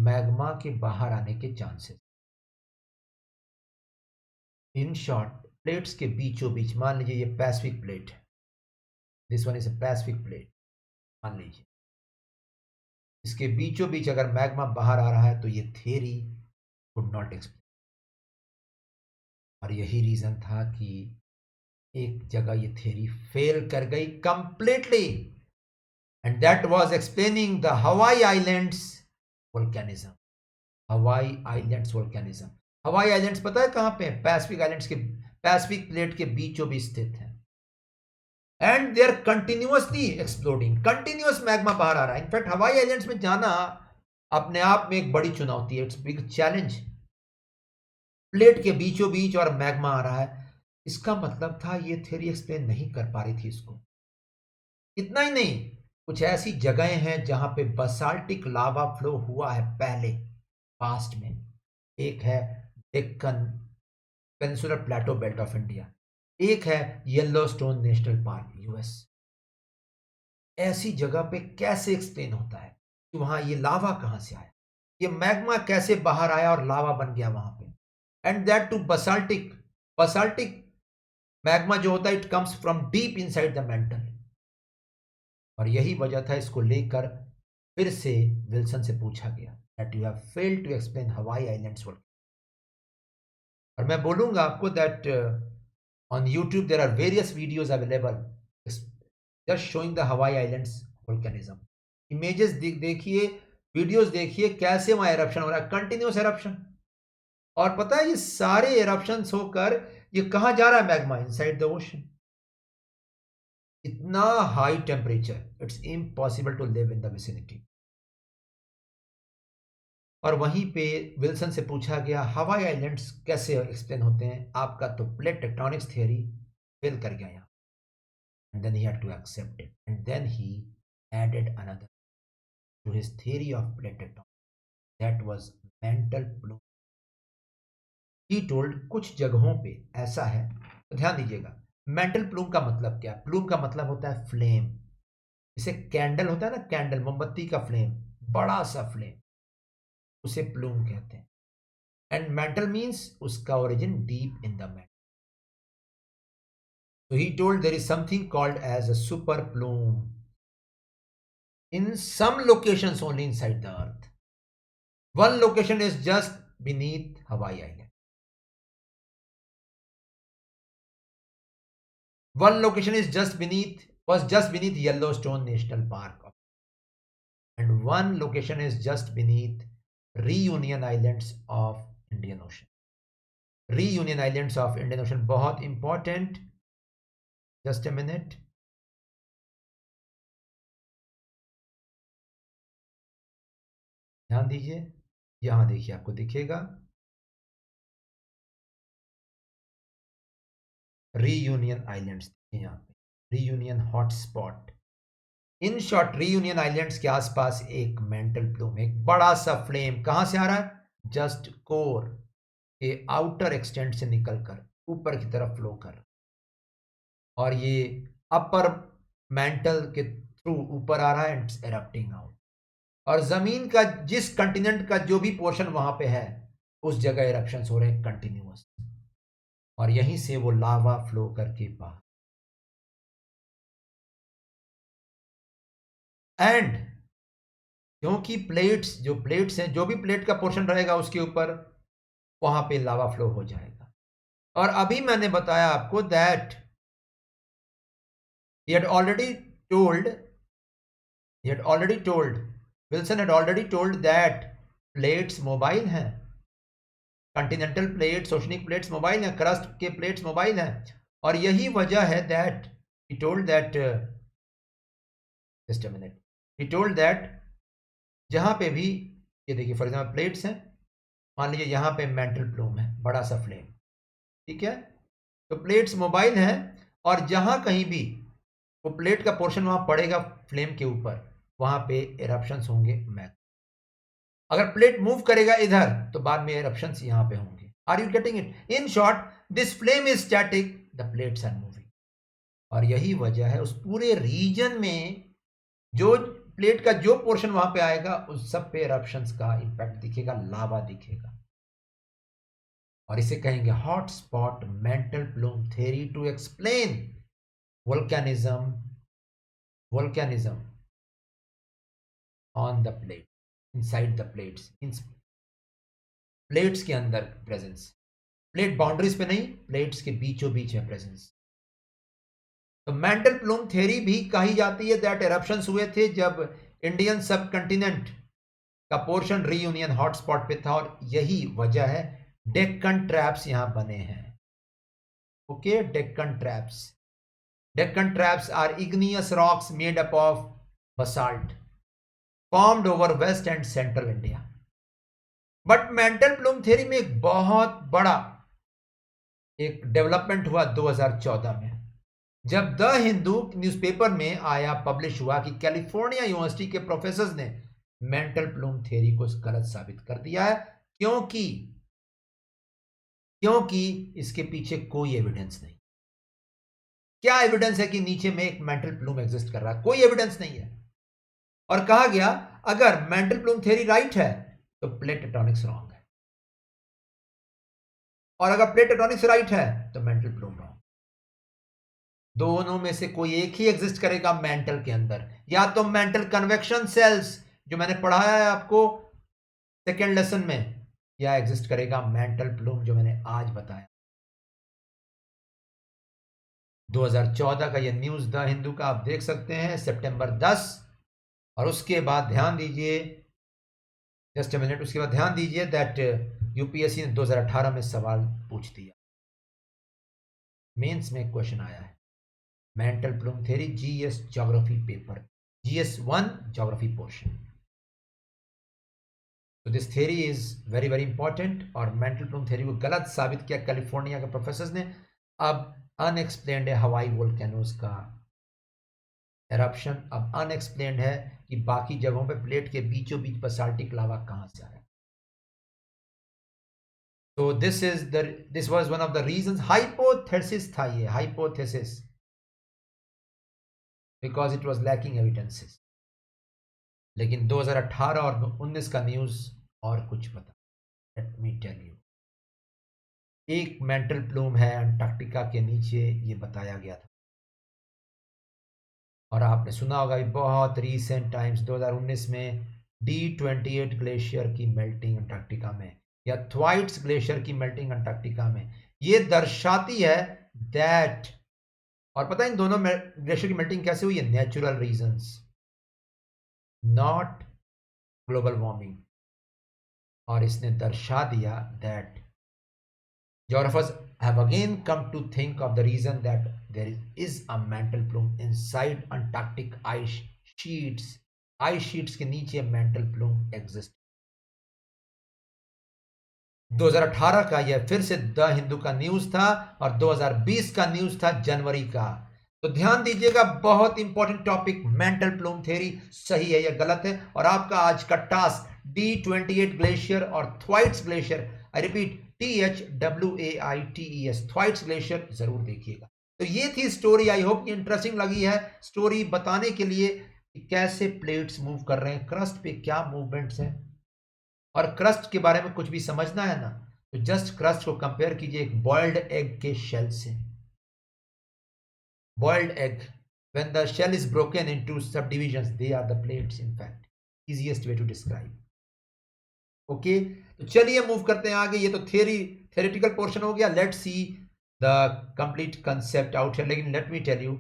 मैग्मा के बाहर आने के चांसेस। इन शॉर्ट, प्लेट्स के बीचों बीच, मान लीजिए ये पैसिफिक प्लेट है, this one is a Pacific plate, मान लीजिए इसके बीचों बीच अगर मैग्मा बाहर आ रहा है तो ये थियरी वुड नॉट एक्सप्लेन। और यही रीजन था कि एक जगह ये थियरी फेल कर गई completely, and that was explaining the Hawaii islands volcanism. Hawaii islands volcanism. Hawaii islands पता है कहां पे? पैसिफिक आइलैंड्स के, पैसिफिक प्लेट के बीचों बीच स्थित है, and they are continuously exploding, continuous magma बाहर आ रहा है। इनफैक्ट हवाई आइलैंड्स में जाना अपने आप में एक बड़ी चुनौती है, इट्स बिग चैलेंज। प्लेट के बीचों बीच और मैग्मा आ रहा है, इसका मतलब था ये थ्योरी एक्सप्लेन नहीं कर पा रही थी इसको। इतना ही नहीं, कुछ ऐसी जगहें हैं जहां पे बसाल्टिक लावा फ्लो हुआ है पहले, पास्ट में। एक है Deccan peninsular plateau belt of India, एक है येलोस्टोन नेशनल पार्क यूएस। ऐसी जगह पे कैसे एक्सप्लेन होता है कि वहां ये लावा कहां से आया, ये मैग्मा कैसे बाहर आया और लावा बन गया वहां पे, and that too basaltic. Basaltic magma जो होता है, it comes from deep inside the mantle. और यही वजह था इसको लेकर फिर से विल्सन से पूछा गया that you have failed to explain Hawaii islands world. और मैं बोलूंगा आपको that on YouTube there are various videos available just showing the Hawaii islands volcanism. Images देखिए, वीडियोस देखिए, कैसे वहां एरप्शन हो रहा है, कंटिन्यूस एरप्शन। और पता है ये सारे एरप्शंस होकर ये कहां जा रहा है मैग्मा? Inside the ocean. इतना high temperature, it's impossible to live in the vicinity. और वहीं पे विल्सन से पूछा गया हवाई आइलैंड्स कैसे एक्सप्लेन होते हैं? आपका तो प्लेट टेक्टोनिक्स थियरी फेल कर गया यहाँ। And then he had to accept it. And then he added another to his theory of plate tectonics. That was mental plume. He told कुछ जगहों पे ऐसा है, तो ध्यान दीजिएगा, मेंटल प्लूम का मतलब क्या है? प्लूम का मतलब होता है फ्लेम। जैसे कैंडल होता है ना, कैंडल, मोमबत्ती का फ्लेम, बड़ा सा फ्लेम, उसे प्लूम कहते हैं। एंड मेंटल मीन्स उसका origin deep in the mental. So he told there is something called as a super plume. in some locations only inside the earth. One location is just beneath Hawaii Island. One location is was just beneath Yellowstone National Park. And one location is just beneath Reunion Islands of Indian Ocean. Reunion Islands of Indian Ocean बहुत important. Just a minute. ध्यान दीजिए, यहां देखिए आपको दिखेगा reunion islands, यहाँ पे reunion hotspot. In short reunion islands के आसपास एक मेंटल प्लूम, एक बड़ा सा फ्लेम कहां से आ रहा है? जस्ट कोर के आउटर एक्सटेंट से निकलकर ऊपर की तरफ फ्लो कर, और ये अपर मेंटल के थ्रू ऊपर आ रहा है एंड एरप्टिंग आउट। और जमीन का जिस कंटिनेंट का जो भी पोर्शन वहां पे है उस जगह एरप्शंस हो रहे हैं कंटिन्यूअस, और यहीं से वो लावा फ्लो करके बाहर। एंड क्योंकि प्लेट्स हैं, जो भी प्लेट का पोर्शन रहेगा उसके ऊपर वहां पे लावा फ्लो हो जाएगा। और अभी मैंने बताया आपको that he had already told Wilson had already told that plates mobile हैं, continental plates, oceanic plates mobile हैं, क्रस्ट के प्लेट्स मोबाइल हैं। और यही वजह है that he told that just a minute, he told that जहां पे भी ये देखिए फॉर एग्जाम्पल प्लेट्स हैं, मान लीजिए यहां पे मेंटल प्लूम है, बड़ा सा फ्लेम, ठीक है, तो प्लेट्स मोबाइल हैं, और जहां कहीं भी वो प्लेट का पोर्शन वहां पड़ेगा फ्लेम के ऊपर, वहां पे एरप्शंस होंगे। अगर प्लेट मूव करेगा इधर तो बाद में एरप्शंस यहां पे होंगे। Are you getting it? In short, this flame is static, the plates are moving. और यही वजह है उस पूरे रीजन में जो प्लेट का जो पोर्शन वहां पे आएगा उस सब पे एरप्शंस का इंपैक्ट दिखेगा, लावा दिखेगा। और इसे कहेंगे hot spot mantle plume theory to explain volcanism on the plate, inside the plates, इन प्लेट्स के अंदर प्रेजेंस, प्लेट बाउंड्रीज पे नहीं, प्लेट्स के बीचों बीच है प्रेजेंस। तो मेंटल प्लूम थ्योरी भी कही जाती है दैट एरप्शंस हुए थे जब इंडियन सब कंटिनेंट का पोर्शन रीयूनियन हॉटस्पॉट पे था, और यही वजह है डेक्कन ट्रैप्स यहां बने हैं। Okay, Deccan traps. Deccan traps are igneous rocks made up of basalt formed over west and central India. But mental plume theory में एक बहुत बड़ा एक डेवलपमेंट हुआ 2014 में, जब द हिंदू न्यूज़पेपर में आया, पब्लिश हुआ कि कैलिफोर्निया यूनिवर्सिटी के प्रोफेसर्स ने मेंटल प्लूम थ्योरी को गलत साबित कर दिया है, क्योंकि इसके पीछे कोई एविडेंस नहीं। क्या एविडेंस है कि नीचे में एक मेंटल प्लूम एग्जिस्ट कर रहा है? कोई एविडेंस नहीं है। और कहा गया अगर मेंटल प्लूम थ्योरी राइट है तो प्लेट टेक्टोनिक्स रॉन्ग है, और अगर प्लेट टेक्टोनिक्स राइट है तो मेंटल प्लूम रॉन्ग। दोनों में से कोई एक ही एग्जिस्ट करेगा मेंटल के अंदर, या तो मेंटल कन्वेक्शन सेल्स जो मैंने पढ़ाया है आपको सेकेंड लेसन में, या एग्जिस्ट करेगा मेंटल प्लूम जो मैंने आज बताया। 2014 का ये न्यूज़ द हिंदू का आप देख सकते हैं, सितंबर 10। और उसके बाद ध्यान दीजिए, जस्ट अ मिनट, उसके बाद ध्यान दीजिए दैट यूपीएससी ने 2018 में सवाल पूछ दिया, मेंस में क्वेश्चन आया है mantle plume theory, GS geography paper, GS 1 geography portion. तो this theory is very very important, और मेंटल प्लूम थ्योरी को गलत साबित किया कैलिफोर्निया के प्रोफेसर्स ने। अब अनएक्सप्लेन्ड है हवाई वोल्केनोज का एरप्शन, अब अनएक्सप्लेन्ड है कि बाकी जगहों पे प्लेट के बीचों बीच बसाल्टिक लावा कहां से आया। तो this was one of the reasons, hypothesis था ये, hypothesis, because it was lacking evidences. लेकिन 2018 और 19 का न्यूज और कुछ बता। लेट मी टेल यू, एक मेंटल प्लूम है अंटार्कटिका के नीचे, ये बताया गया था। और आपने सुना होगा बहुत रीसेंट टाइम्स 2019 में D28 ग्लेशियर की मेल्टिंग अंटार्कटिका में, या थ्वाइट्स ग्लेशियर की मेल्टिंग अंटार्कटिका में, ये दर्शाती है दैट, और पता है इन दोनों ग्लेशियर की मेल्टिंग कैसे हुई है? Natural reasons, not global warming. और इसने दर्शा दिया that geographers have again come to think of the reason that there is a mantle plume inside Antarctic ice sheets. Ice sheets के नीचे mantle plume exist. 2018 का यह फिर से द हिंदू का न्यूज था और 2020 का न्यूज था जनवरी का। तो ध्यान दीजिएगा, बहुत important topic, mental plume theory सही है या गलत है। और आपका आज का टास्क D28 ग्लेशियर और Thwaites glacier, I repeat THWAITES, Thwaites glacier जरूर देखिएगा। तो ये थी स्टोरी, आई होप इंटरेस्टिंग लगी है स्टोरी बताने के लिए कि कैसे प्लेट्स मूव कर रहे हैं, क्रस्ट पे क्या मूवमेंट्स हैं, और क्रस्ट के बारे में कुछ भी समझना है ना, तो जस्ट क्रस्ट को कंपेयर कीजिए एक बॉइल्ड एग के शेल से। Boiled egg, when the shell is broken into subdivisions, they are the plates, in fact, easiest way to describe. Okay, तो चलिए मूव करते हैं आगे। ये तो थेरेटिकल पोर्शन हो गया। Let's see the complete concept out है। लेकिन लेट मी टेल यू,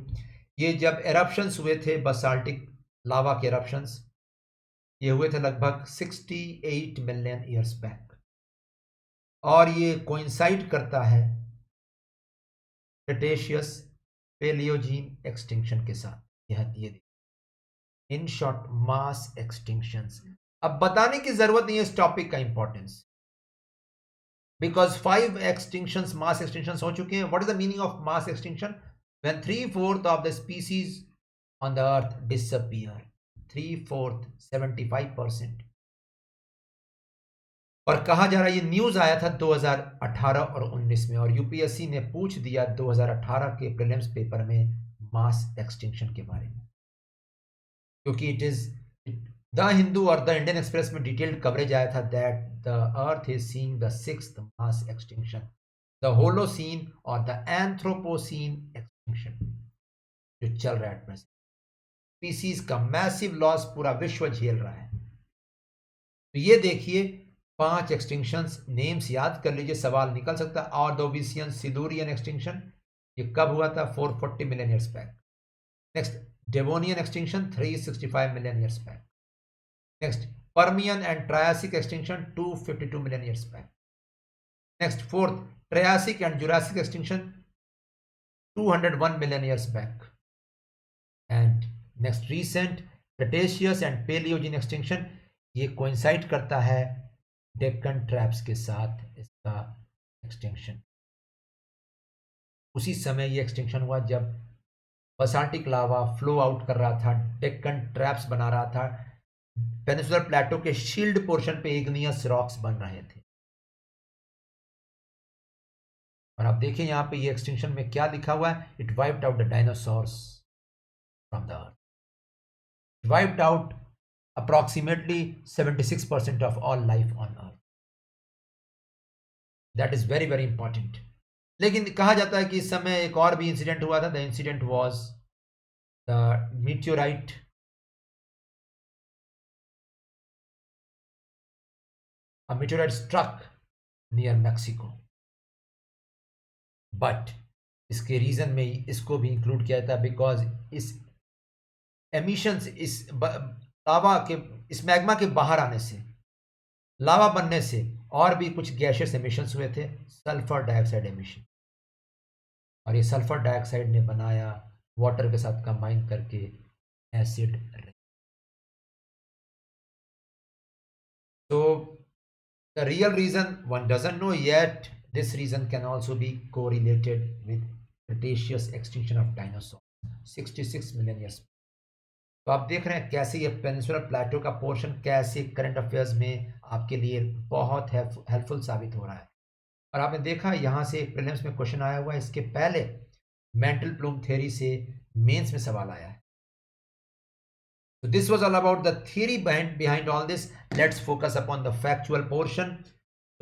ये जब एरप्शंस हुए थे, बसाल्टिक लावा के एरप्शंस, ये हुए थे लगभग 68 मिलियन ईयर्स बैक, और ये कोइंसाइड करता है क्रेटेशियस पेलियोजीन एक्सटिंक्शन के साथ। ये इन शॉर्ट मास एक्सटिंक्शंस। अब बताने की जरूरत नहीं है इस टॉपिक का importance, because 5 extinctions, mass extinctions हो चुके हैं। What is the meaning of mass extinction? When 3/4 of the species on the earth disappear, 3/4, 75%। और कहा जा रहा है, ये न्यूज आया था 2018 और 19 में, और यूपीएससी ने पूछ दिया 2018 के प्रीलिम्स पेपर में मास एक्सटिंक्शन के बारे में, क्योंकि इट इज द हिंदू और द इंडियन एक्सप्रेस में डिटेल्ड कवरेज आया था that the earth is seeing the 6th mass extinction, the Holocene और द एंथ्रोपोसीन एक्सटिंक्शन जो चल रहा है। स्पीसीज का मैसिव लॉस पूरा विश्व झेल रहा है। तो ये देखिए 5 एक्सटिंक्शंस, नेम्स याद कर लीजिए, सवाल निकल सकता है। ऑर्डोविशियन सिलूरियन एक्सटिंक्शन, ये कब हुआ था? 440 million years back. Next Devonian extinction, 365 million years back. Next Permian and Triassic extinction, 252 million years back. Next fourth Triassic and Jurassic extinction, 201 million years back. And next recent Cretaceous and Paleogene extinction, ये coincide करता है Deccan traps के साथ इसका extinction. उसी समय ये extinction हुआ जब बसाल्टिक लावा फ्लो आउट कर रहा था, डेक्कन ट्रैप्स बना रहा था, पेनिनसुलर प्लेटो के शील्ड पोर्शन पे इग्नियस रॉक्स बन रहे थे। और आप देखिए यहां पे ये एक्सटिंक्शन में क्या लिखा हुआ है? It wiped out the dinosaurs from the earth, wiped out approximately 76% of all life on earth. That is very very important. लेकिन कहा जाता है कि इस समय एक और भी इंसिडेंट हुआ था। The incident was the meteorite, a meteorite struck near Mexico, but इसके रीजन में इसको भी इंक्लूड किया जाता है बिकॉज इस एमिशंस, इस लावा के, इस मैग्मा के बाहर आने से, लावा बनने से और भी कुछ गैशियस एमिशंस हुए थे, सल्फर डाइऑक्साइड एमिशन, और ये सल्फर डाइऑक्साइड ने बनाया वाटर के साथ कंबाइन करके एसिड रेन। तो the real reason one doesn't know yet, this reason can also be correlated with cretaceous extinction of dinosaur 66 million years. तो आप देख रहे हैं कैसे ये पेनिनसुलर प्लेटो का पोर्शन कैसे करंट अफेयर्स में आपके लिए बहुत हेल्पफुल साबित हो रहा है। और आपने देखा यहाँ से एक प्रीलिम्स में क्वेश्चन आया हुआ है, इसके पहले मेंटल प्लूम थ्योरी से मेंस में सवाल आया है। तो this was all about the theory behind all this. Let's focus upon the factual portion.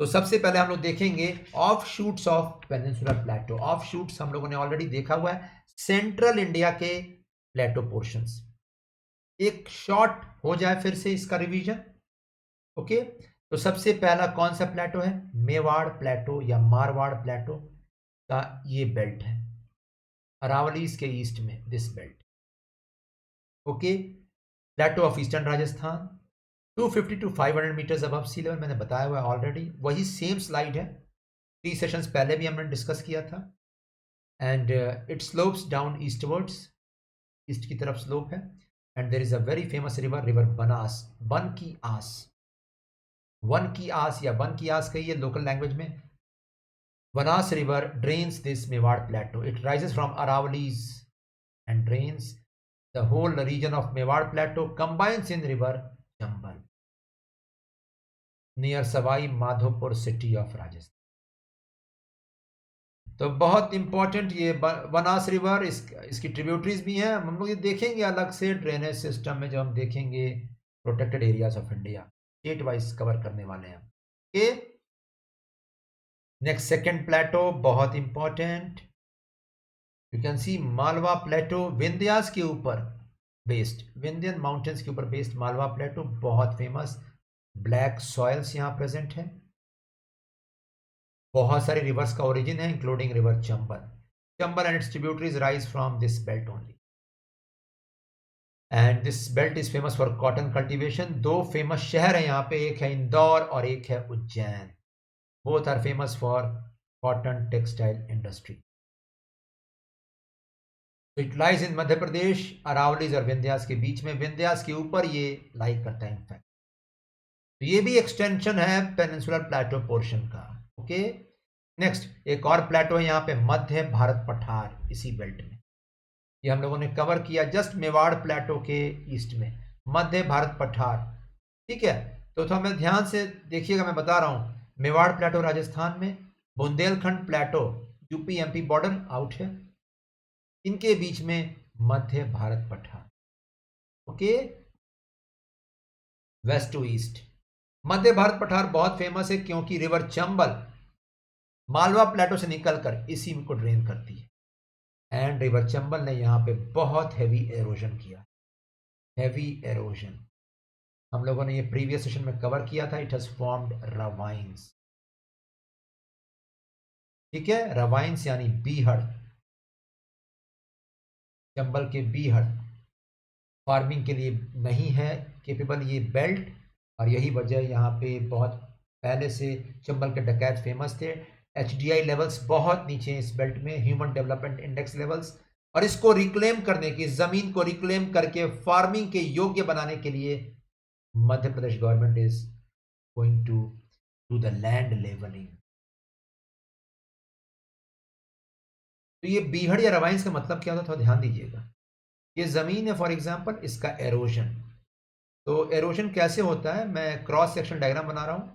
तो सबसे पहले हम लोग देखेंगे of shoots of peninsular Plato. Of shoots हम लोगों ने ऑलरेडी देखा हुआ है, सेंट्रल इंडिया के प्लेटो पोर्शंस। एक शॉर्ट हो जाए फिर से इसका रिवीजन। ओके, तो सबसे पहला कौन सा प्लेटो है? मेवाड़ प्लेटो या मारवाड़ प्लेटो का ये बेल्ट है, अरावलीज के ईस्ट में this belt. Okay, plateau of eastern Rajasthan 250 to 500 metres above sea level, मैंने बताया हुआ है ऑलरेडी, वही सेम स्लाइड है, 3 सेशंस पहले भी हमने डिस्कस किया था। And it slopes down eastwards, east की तरफ स्लोप है। And there is a very famous river, river Banas, बन की आस, वन की आस या बन की आस कहिए लोकल लैंग्वेज में। Banas river drains this Mewar plateau, it rises from Aravallis and drains the whole region of Mewar Plateau, combines in river Chambal near Savai Madhopur city of Rajasthan। तो बहुत इंपॉर्टेंट ये बनास रिवर, इसकी ट्रिब्यूटरीज भी हैं, हम लोग ये देखेंगे अलग से ड्रेनेज सिस्टम में, जब हम देखेंगे protected areas of India, state wise cover करने वाले हैं। ओके, नेक्स्ट सेकंड प्लेटो बहुत important, you can see Malwa plateau, Vindhyas के ऊपर बेस्ड, विंध्यन माउंटेन्स के ऊपर बेस्ड मालवा प्लेटो, बहुत फेमस। ब्लैक सॉइल्स यहाँ प्रेजेंट है, बहुत सारे रिवर्स का ओरिजिन है including river Chambal. Chambal and it's tributaries rise from this belt only, and this belt is famous for cotton cultivation. 2 famous शहर है यहाँ पे, एक है इंदौर और एक है Ujjain, both are famous for cotton textile industry. It lies in Madhya Pradesh, Aravallis और विंध्यास के बीच में, विंध्यास के ऊपर ये लाई करता है इनफैक्ट। तो ये भी एक्सटेंशन है पेनिनसुलर प्लेटो पोर्शन का। ओके, नेक्स्ट एक और प्लेटो है यहाँ पे, मध्य भारत पठार, इसी बेल्ट में, ये हम लोगों ने कवर किया जस्ट मेवाड़ प्लेटो के ईस्ट में, मध्य भारत पठार। ठीक है, तो हमें ध्यान से देखिएगा, मैं बता रहा हूं, मेवाड़ प्लेटो राजस्थान में, बुंदेलखंड प्लेटो यूपी एमपी बॉर्डर आउट है, इनके बीच में मध्य भारत पठार। ओके, वेस्ट टू ईस्ट मध्य भारत पठार बहुत फेमस है क्योंकि रिवर चंबल मालवा प्लेटो से निकलकर इसी को ड्रेन करती है, एंड रिवर चंबल ने यहां पे बहुत हैवी एरोजन किया, हैवी एरोजन। हम लोगों ने ये प्रीवियस सेशन में कवर किया था, इट हैज फॉर्म्ड रवाइंस। ठीक है, रवाइंस यानी बीहड़, चंबल के बीहड़ फार्मिंग के लिए नहीं है केपेबल ये बेल्ट, और यही वजह यहाँ पे बहुत पहले से चंबल के डकैत फेमस थे। HDI लेवल्स बहुत नीचे हैं इस बेल्ट में, ह्यूमन डेवलपमेंट इंडेक्स लेवल्स, और इसको रिक्लेम करने की, जमीन को रिक्लेम करके फार्मिंग के योग्य बनाने के लिए Madhya Pradesh government is going to do the land levelling. तो ये बीहड़ या रवाइंस का मतलब क्या होता है, थोड़ा ध्यान दीजिएगा। ये जमीन है फॉर एग्जांपल, इसका एरोजन, तो एरोजन कैसे होता है, मैं क्रॉस सेक्शन डायग्राम बना रहा हूं,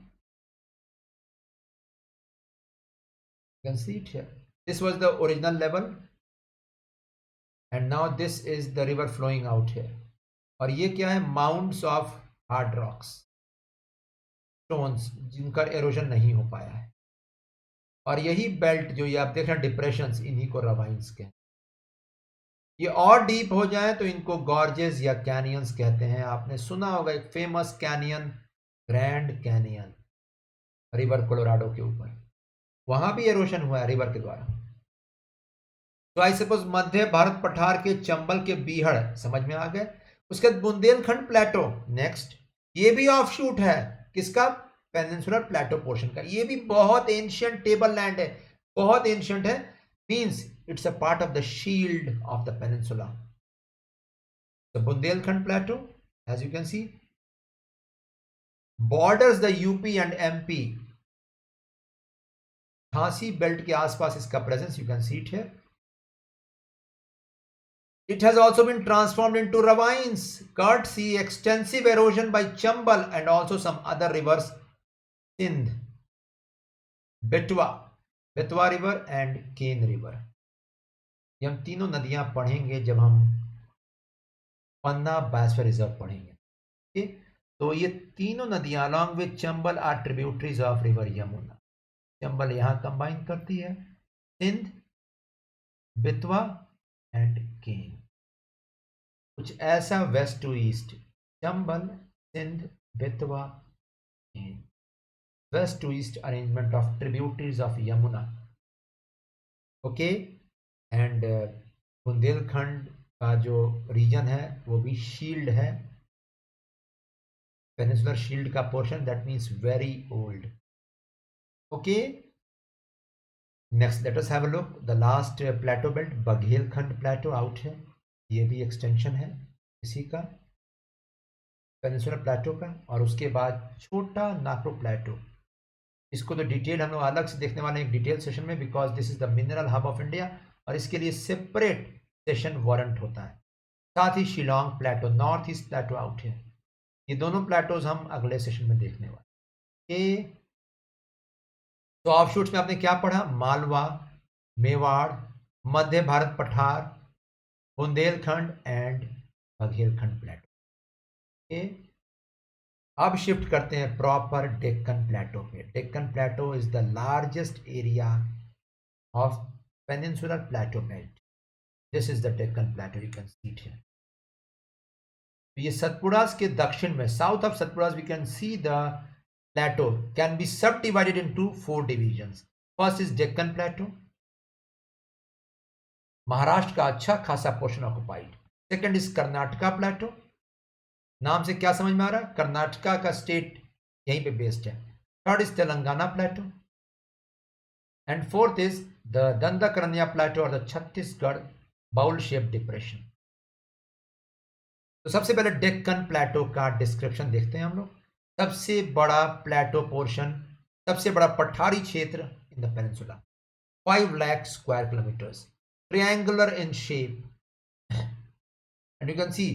you can see it here, this was the original level and now this is the river flowing out here, और ये क्या है, mounts of hard rocks, stones जिनका एरोजन नहीं हो पाया है, और यही बेल्ट जो ये आप देख रहे हैं डिप्रेशंस, इन्हीं को रवाइंस कहते हैं। ये और डीप हो जाए तो इनको गॉर्जेस या कैनियंस कहते हैं। आपने सुना होगा एक famous canyon, grand canyon, river Colorado के ऊपर, वहां भी एरोशन हुआ है रिवर के द्वारा। तो आई सपोज मध्य भारत पठार के चंबल के बीहड़ समझ में आ गए। उसके बाद बुंदेलखंड प्लेटो, नेक्स्ट ये भी ऑफशूट है किसका, पेनिनसुलर प्लेटो पोर्शन का, ये भी बहुत एंशिएंट टेबल लैंड है, बहुत एंशिएंट है, means it's a part of the shield of the peninsula. The Bundelkhand plateau as you can see borders the UP and MP, Jhansi belt के आसपास इसका presence, you can see it here. It has also been transformed into ravines, courtesy extensive erosion by Chambal and also some other rivers, Sindh, Betwa river and Ken river। ये हम तीनों नदियां पढ़ेंगे जब हम पन्ना बायोस्फीयर रिजर्व पढ़ेंगे। ठीक, तो ये तीनों नदियां along with Chambal are tributaries of river Yamuna. Chambal यहां कंबाइन करती है सिंध, बेतवा एंड केन। कुछ ऐसा west to east, Chambal, Sindh, Betwa, west to east arrangement of tributaries of Yamuna. Okay, and Bundelkhand का जो रीजन है वो भी शील्ड है, पेनिनसुलर शील्ड का portion, that means very old. Okay, next let us have a look the last plateau belt, Baghelkhand plateau out है, ये भी एक्सटेंशन है इसी का, पेनिनसुलर प्लेटो का। और उसके बाद छोटा नागपुर प्लेटो, इसको तो डिटेल हम लोग अलग से देखने वाले हैं एक डिटेल सेशन में, because this is the mineral hub of India और इसके लिए सेपरेट सेशन वारंट होता है। साथ ही शिलोंग प्लेटो, नॉर्थ ईस्ट प्लेटो आउट है, ये दोनों प्लेटोज हम अगले सेशन में देखने वाले। तो ऑफशूट्स में आपने क्या पढ़ा, मालवा, मेवाड़, मध्य भारत पठार, बुंदेलखंड एंड बघेलखंड प्लेटो। अब शिफ्ट करते हैं प्रॉपर डेक्कन प्लेटो पे। Deccan plateau is the largest area of peninsular plateau belt. This is the Deccan plateau, you can see it here. ये सतपुड़ास के दक्षिण में, south of Satpuras we can see the plateau can be subdivided into 4 divisions. First is Deccan Plateau, Maharashtra का अच्छा खासा portion occupied. Second is Karnataka plateau, नाम से क्या समझ में आ रहा है, कर्नाटका का स्टेट यहीं पे बेस्ड है। Third is Telangana plateau and fourth is the Dandakaranya plateau और the Chhattisgarh bowl shape depression. तो सबसे पहले डेक्कन प्लेटो का डिस्क्रिप्शन देखते हैं हम लोग। सबसे बड़ा प्लेटो पोर्शन, सबसे बड़ा पठारी क्षेत्र in the peninsula, 5 lakh square kilometres, triangular in shape, and you can C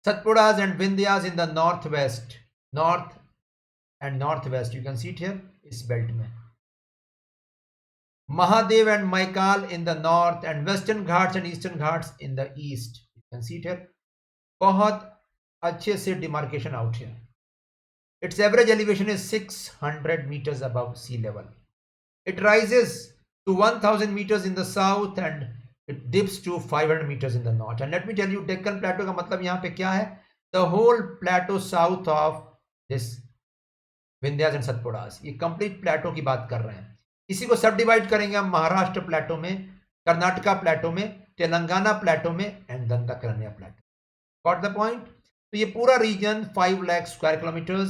Satpuras and Vindhyas in the northwest, north and northwest, you can see it here, इस बेल्ट में। Mahadev and Maikal in the north and western Ghats and eastern Ghats in the east, you can see it here। बहुत अच्छे से demarcation out here। Its average elevation is 600 meters above sea level। It rises to 1000 meters in the south and it dips to 500 meters in the north। And let me tell you, Deccan Plateau का मतलब यहाँ पे क्या है, the whole plateau south of this Vindhyas and Satpuras, ये complete प्लेटो की बात कर रहे हैं। इसी को सब डिवाइड करेंगे हम महाराष्ट्र प्लेटो में, कर्नाटका प्लेटो में, तेलंगाना प्लेटो में and Dandakaranya plateau. Got the point. तो ये पूरा region 5 lakh square kilometres,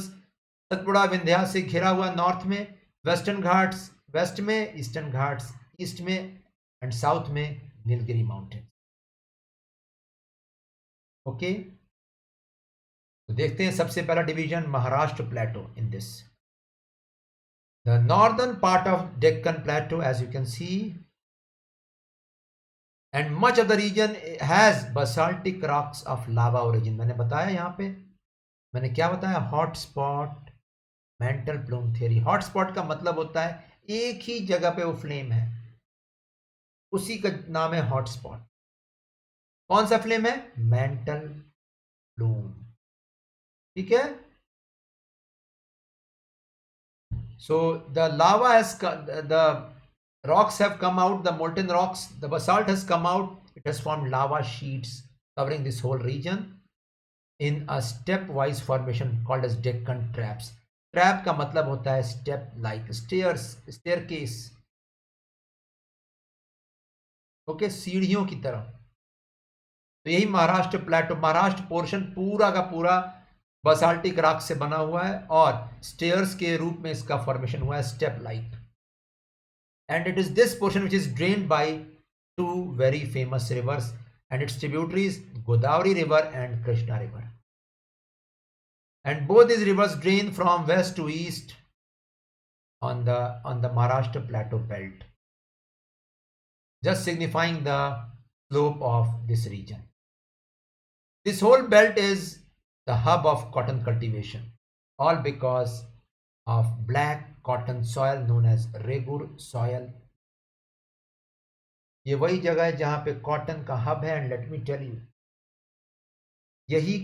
Satpura Vindhyas से घिरा हुआ नॉर्थ में, वेस्टर्न घाट्स वेस्ट में, ईस्टर्न घाट्स ईस्ट में एंड साउथ में नीलगिरी माउंटेन। ओके, तो देखते हैं सबसे पहला division Maharashtra plateau in this. The northern part of Deccan plateau as you can see and much of the region has basaltic rocks of lava origin. मैंने बताया यहाँ पे, मैंने क्या बताया, hot spot mantle plume theory. Hot spot का मतलब होता है एक ही जगह पे वो फ्लेम है, उसी का नाम है हॉट स्पॉट। कौन सा फ्लेम है, मेंटल प्लूम, ठीक है। So the lava has, the rocks have come out, the molten rocks, the basalt has come out, it has formed lava sheets covering this whole region in a stepwise formation called as Deccan traps। Trap का मतलब होता है step like, stairs, staircase, okay, सीढ़ियों की तरह। तो यही महाराष्ट्र प्लेटो, Maharashtra portion पूरा का पूरा बसाल्टिक रॉक से बना हुआ है और स्टेयर्स के रूप में इसका फॉर्मेशन हुआ है, step like. And it is this portion which is drained by 2 very famous rivers and its tributaries, Godavari River and Krishna River। And both these rivers drain from west to east on the Maharashtra Plateau belt, just signifying the slope of this region। This whole belt is the hub of cotton cultivation, all because of black cotton soil known as Regur soil। ये वही जगह है जहां पे cotton का hub है। And let me tell you, यही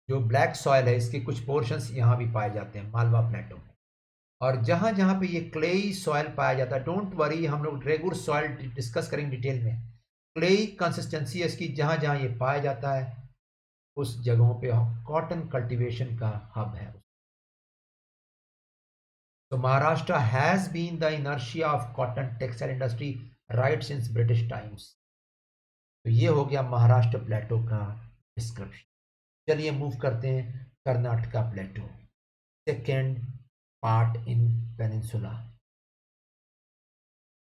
जो ब्लैक सॉयल है इसके कुछ पोर्शंस यहाँ भी पाए जाते हैं मालवा प्लेटो में। और जहां जहां पे ये क्लेई सॉयल पाया जाता है, डोंट वरी, हम लोग रेगुर सॉयल डिस्कस करेंगे डिटेल में, क्लेई कंसिस्टेंसी है इसकी, जहां जहां ये पाया जाता है उस जगहों पे कॉटन कल्टीवेशन का हब है। तो Maharashtra has been the inertia of cotton textile industry right since British times. तो ये हो गया महाराष्ट्र प्लेटो का डिस्क्रिप्शन। चलिए मूव करते हैं Karnataka plateau, second part in peninsula.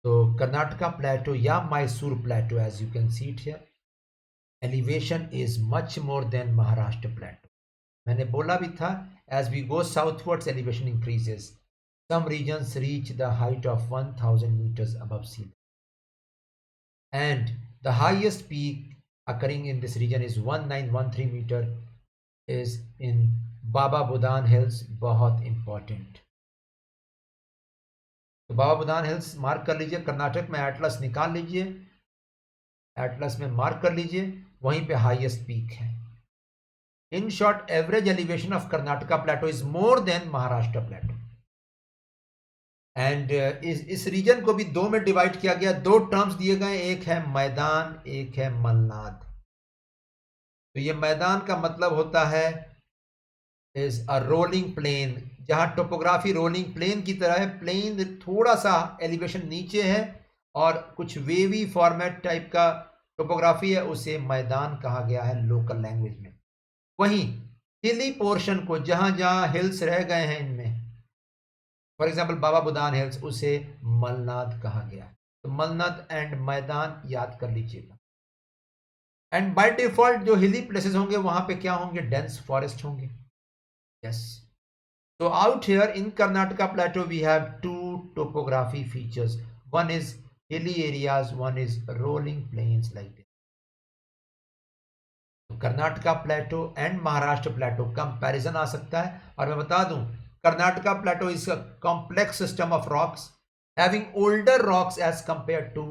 तो कर्नाटका प्लेटो या Mysore plateau, as you can see it here, elevation is much more than Maharashtra plateau. मैंने बोला भी था, as we go southwards elevation increases, some regions reach the height of 1000 meters above sea level, and the highest peak occurring in this region is 1913 meter is in Baba Budan Hills। बहुत important. तो बाबा Budan hills mark कर लीजिए, कर्नाटक में Atlas निकाल लीजिए, Atlas में mark कर लीजिए, वहीं पे हाईएस्ट पीक है। In short, average elevation of Karnataka plateau is more than Maharashtra plateau. And इस रीजन को भी दो में डिवाइड किया गया, दो टर्म्स दिए गए, एक है मैदान, एक है मलनाद। तो ये मैदान का मतलब होता है इज अ रोलिंग प्लेन, जहां टोपोग्राफी रोलिंग प्लेन की तरह है, प्लेन थोड़ा सा एलिवेशन नीचे है और कुछ वेवी फॉर्मेट टाइप का टोपोग्राफी है, उसे मैदान कहा गया है लोकल लैंग्वेज में। वहीं हिली पोर्शन को, जहां जहां हिल्स रह गए हैं इनमें, for example Baba Budan hills, उसे मलनाद कहा गया। तो मलनाद एंड मैदान याद कर लीजिएगा। एंड बाय डिफॉल्ट जो हिली प्लेसेस होंगे वहां पे क्या होंगे, डेंस फॉरेस्ट होंगे। Yes. So out here in Karnataka plateau we have two topography features. One is hilly areas, one is rolling plains like this. तो Karnataka plateau and Maharashtra plateau comparison आ सकता है। और मैं बता दूं, Karnataka plateau is a complex system of rocks having older rocks as compare to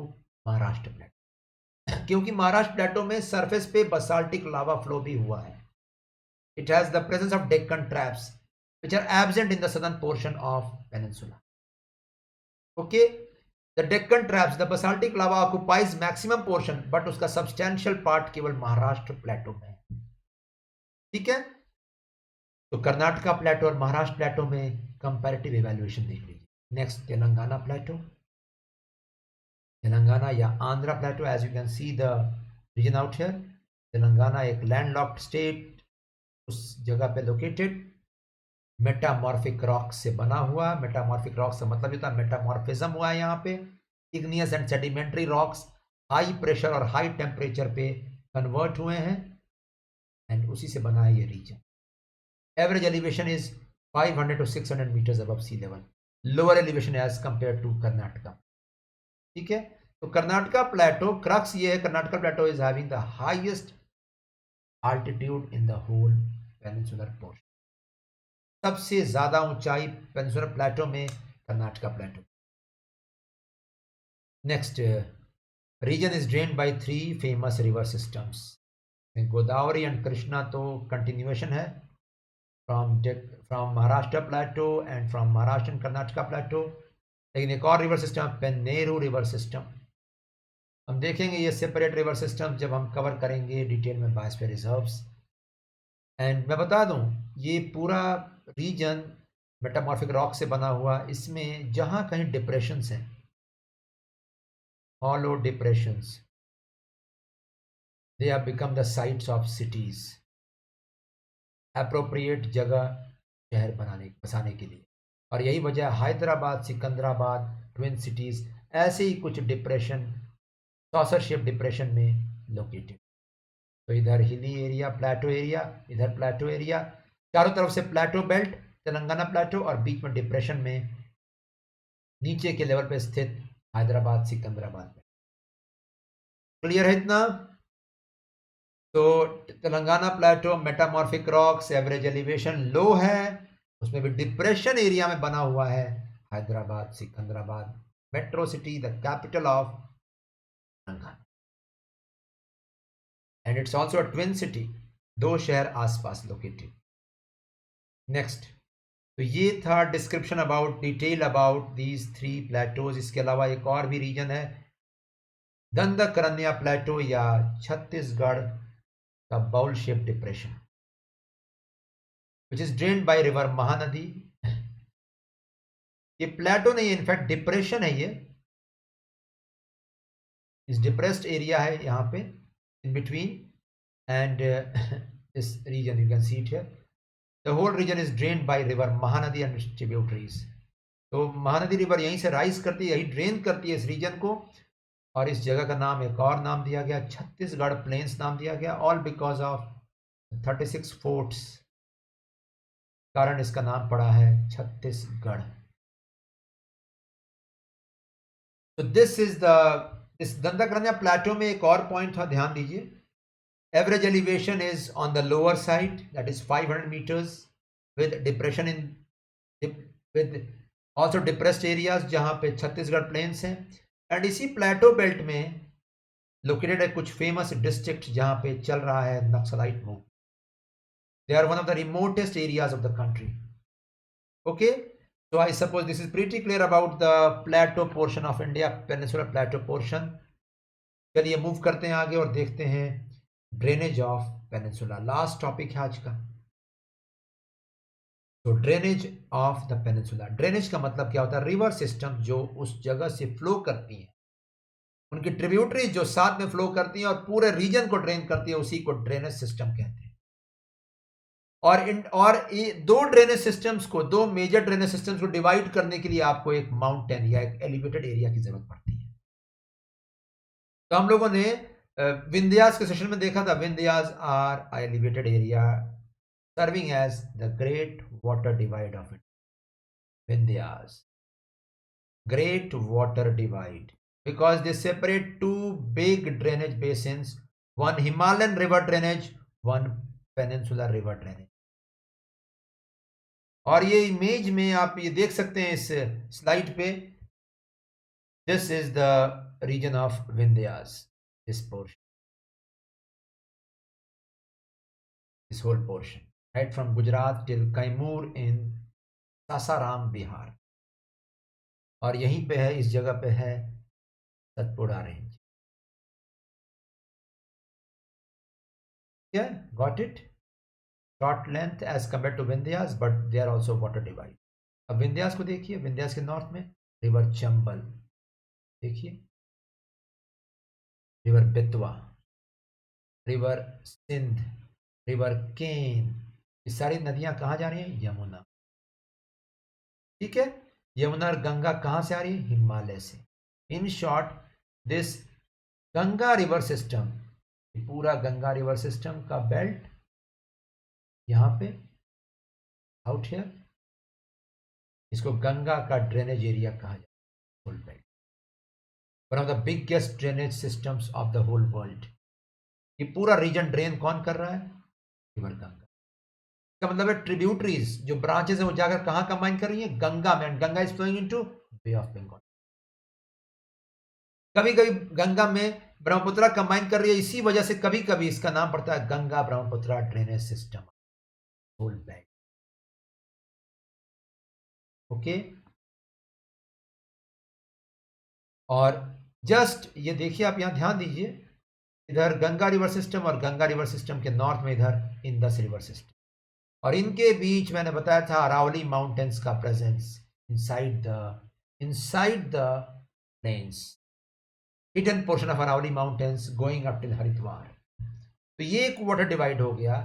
Maharashtra plateau. क्योंकि महाराष्ट्र प्लेटो में सरफेस पे बसाल्टिक लावा फ्लो भी हुआ है। It has the presence of Deccan traps which are absent in the southern portion of peninsula. Okay, the Deccan traps, the basaltic lava occupies maximum portion, but उसका substantial part केवल महाराष्ट्र प्लेटो में है। ठीक है, तो कर्नाटका प्लेटो और महाराष्ट्र प्लेटो में कंपैरेटिव इवैल्यूएशन देख लीजिए। नेक्स्ट, तेलंगाना प्लेटो, तेलंगाना या Andhra plateau, as you can see the region out here. Telangana एक लैंडलॉक्ड स्टेट, उस जगह पे लोकेटेड, मेटामॉर्फिक रॉक से बना हुआ। मेटामॉर्फिक रॉक से मतलब होता है मेटामॉर्फिज्म हुआ है यहाँ पे। Igneous and sedimentary rocks high pressure और हाई टेम्परेचर पे कन्वर्ट हुए हैं, एंड उसी से बना है ये region. Average elevation is 500 to 600 metres above sea level, lower elevation as compare to Karnataka. ठीक है, तो कर्नाटका प्लेटो क्रक्स ये है, Karnataka plateau is having the highest altitude in the whole peninsular portion. सबसे ज्यादा ऊंचाई पेनिनसुलर प्लेटो में Karnataka plateau. Next, reason is drained by 3 famous river systems. Godavari and Krishna तो कंटिन्यूएशन है from Maharashtra plateau and from Maharashtra and Karnataka plateau. लेकिन एक और river system, Penneru river system, हम देखेंगे ये सेपरेट रिवर सिस्टम जब हम कवर करेंगे डिटेल में बायोस्फीयर रिजर्व्स। एंड मैं बता दूं, ये पूरा रीजन मेटामॉर्फिक रॉक से बना हुआ, इसमें जहां कहीं डिप्रेशंस हैं, hollow depressions, they have become the sites of cities, appropriate जगह शहर बसाने के लिए। और यही वजह हैदराबाद, सिकंदराबाद, ट्विन सिटीज, ऐसे ही कुछ डिप्रेशन, सॉसर शेप डिप्रेशन में लोकेटेड। तो इधर हिली एरिया, प्लेटो एरिया, इधर प्लेटो एरिया, चारों तरफ से प्लेटो बेल्ट, तेलंगाना प्लेटो, और बीच में डिप्रेशन में नीचे के लेवल पे स्थित हैदराबाद, सिकंदराबाद में। क्लियर है इतना? तो तेलंगाना प्लेटो, मेटामॉर्फिक रॉक्स, एवरेज एलिवेशन लो है, उसमें भी डिप्रेशन एरिया में बना हुआ है Hyderabad, Secunderabad, metro city, the capital of Telangana, and it's also a twin city, 2 शहर आसपास लोकेटेड। नेक्स्ट, तो ये था description about, detail about these 3 Plato's. इसके अलावा एक और भी रीजन है दंडकारण्य प्लेटो या छत्तीसगढ़ का bowl shape depression which is drained by river Mahanadi. ये प्लेटो नहीं है, इनफैक्ट डिप्रेशन है। ये इस डिप्रेस्ड एरिया है यहाँ पे in between and this region you can see it here. The whole region is drained by river Mahanadi and its tributaries. तो महानदी रिवर यहीं से राइज करती है, यही ड्रेन करती है इस रीजन को, और इस जगह का नाम एक और नाम दिया गया, छत्तीसगढ़ प्लेन्स नाम दिया गया, ऑल बिकॉज ऑफ 36 फोर्ट्स, कारण इसका नाम पड़ा है छत्तीसगढ़। तो दिस इज द इस दंडकारण्य प्लेटो में एक और पॉइंट था, ध्यान दीजिए। Average elevation is on the lower side, that is 500 meters, with depression in with also depressed areas जहाँ पे छत्तीसगढ़ प्लेन्स हैं। एंड इसी प्लेटो बेल्ट में लोकेटेड है कुछ फेमस डिस्ट्रिक्ट जहाँ पे चल रहा है naxalite move. They are one of the remotest areas of the country. Okay, so I suppose this is pretty clear about the plateau portion of India, peninsular plateau portion। चलिए move करते हैं आगे और देखते हैं drainage of peninsula. Last topic है आज का। तो drainage of the peninsula, drainage का मतलब क्या होता है? रिवर सिस्टम जो उस जगह से फ्लो करती हैं, उनकी ट्रिब्यूटरीज जो साथ में फ्लो करती हैं और पूरे रीजन को ड्रेन करती है, उसी को ड्रेनेज सिस्टम कहते हैं। और दो ड्रेनेज सिस्टम्स को, दो मेजर ड्रेनेज सिस्टम्स को डिवाइड करने के लिए आपको एक माउंटेन या एक एलिवेटेड एरिया की जरूरत पड़ती है। तो हम लोगों ने विंध्यास के सेशन में देखा था, Vindhyas are elevated area serving as the great water divide of it. Vindhyas great water divide because they separate two big drainage basins, one Himalayan river drainage, one peninsular river drainage. और ये इमेज में आप ये देख सकते हैं इस स्लाइड पे, this is the region of Vindhyas, this portion, this whole portion, right from Gujarat till Kaimur in Sasaram, Bihar। और यहीं पे है, इस जगह पे है Satpura range. Yeah, got it? Short length as compared to Vindhyas, but they are also water divide। अब विंध्यास को देखिए, विंध्यास के नॉर्थ में रिवर चंबल, देखिए river Betwa, river Sindh, river Ken, ये सारी नदियां कहाँ जा रही हैं? यमुना। ठीक है, यमुना और गंगा कहाँ से आ रही है? हिमालय से। इन short this Ganga river system, पूरा गंगा रिवर सिस्टम का बेल्ट यहाँ पे आउट हियर, इसको गंगा का ड्रेनेज एरिया कहा जाता है, full belt, one of the biggest drainage systems of the whole world. ये पूरा रीजन ड्रेन कौन कर रहा है? रिवर गंगा। इसका मतलब है ट्रिब्यूटरीज जो ब्रांचेस है वो जाकर कहां कंबाइन कर रही है? गंगा में। Ganga is flowing into bay of Bengal. कभी कभी गंगा में ब्रह्मपुत्रा कंबाइन कर रही है, इसी वजह से कभी कभी इसका नाम पड़ता है Ganga Brahmaputra drainage system, whole bag. Okay, और जस्ट ये देखिए, आप यहां ध्यान दीजिए, इधर गंगा रिवर सिस्टम और गंगा रिवर सिस्टम के नॉर्थ में इधर इंदस रिवर सिस्टम, और इनके बीच मैंने बताया था अरावली माउंटेन्स का presence inside the plains, hidden portion of Aravalli mountains going up till Haridwar. तो ये एक वाटर डिवाइड हो गया,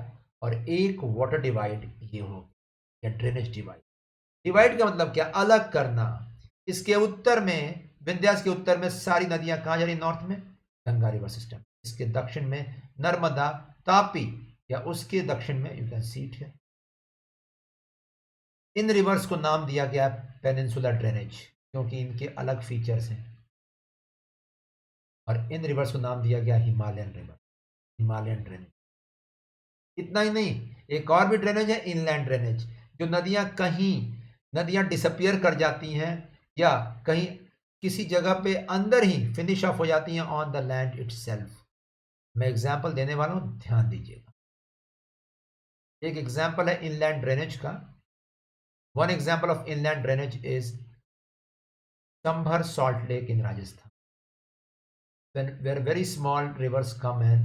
और एक वाटर डिवाइड ये हो गया, ड्रेनेज डिवाइड। डिवाइड का मतलब क्या? अलग करना। इसके उत्तर में, विंध्यास के उत्तर में सारी नदियां कहाँ जा रही? नॉर्थ में गंगा रिवर सिस्टम, इसके दक्षिण में नर्मदा, तापी, या उसके दक्षिण में you can see it here. In reverse को नाम दिया गया पेनिनसुलर ड्रेनेज, क्योंकि इनके अलग फीचर्स हैं, और इन रिवर्स को नाम दिया गया हिमालयन रिवर, हिमालयन ड्रेनेज। इतना ही नहीं, एक और भी ड्रेनेज है, इनलैंड ड्रेनेज, जो नदियां डिसअपियर कर जाती हैं या कहीं किसी जगह पे अंदर ही फिनिश ऑफ हो जाती हैं ऑन द लैंड इटसेल्फ। मैं एग्जांपल देने वाला हूं, ध्यान दीजिएगा। एक एग्जांपल है इनलैंड ड्रेनेज का। One example of inland drainage is Sambhar salt lake in Rajasthan. where very small rivers come and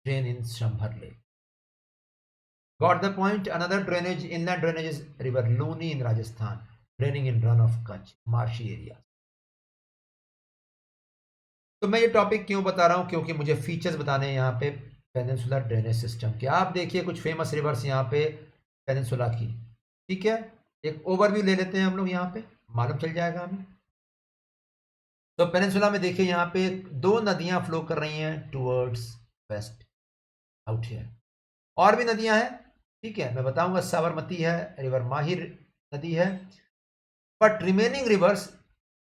drain in Shambhar Lake. Got the point? Another drainage, inland drainage is river Luni in Rajasthan, draining in run of Kutch, marshy area. तो मैं ये topic क्यों बता रहा हूँ, क्योंकि मुझे features बताने हैं यहाँ पे पेनिनसुलर ड्रेनेज सिस्टम के। आप देखिए कुछ फेमस रिवर्स यहाँ पे पेनिनसुला की, ठीक है। एक ओवरव्यू ले लेते हैं हम लोग, यहाँ पे मालूम चल जाएगा हमें। तो पेनिनसुला में देखिए यहाँ पे दो नदियाँ फ्लो कर रही हैं टूवर्ड्स वेस्ट आउट हियर। और भी नदियाँ हैं, ठीक है, मैं बताऊंगा। साबरमती है, रिवर माहिर नदी है, but remaining reverse,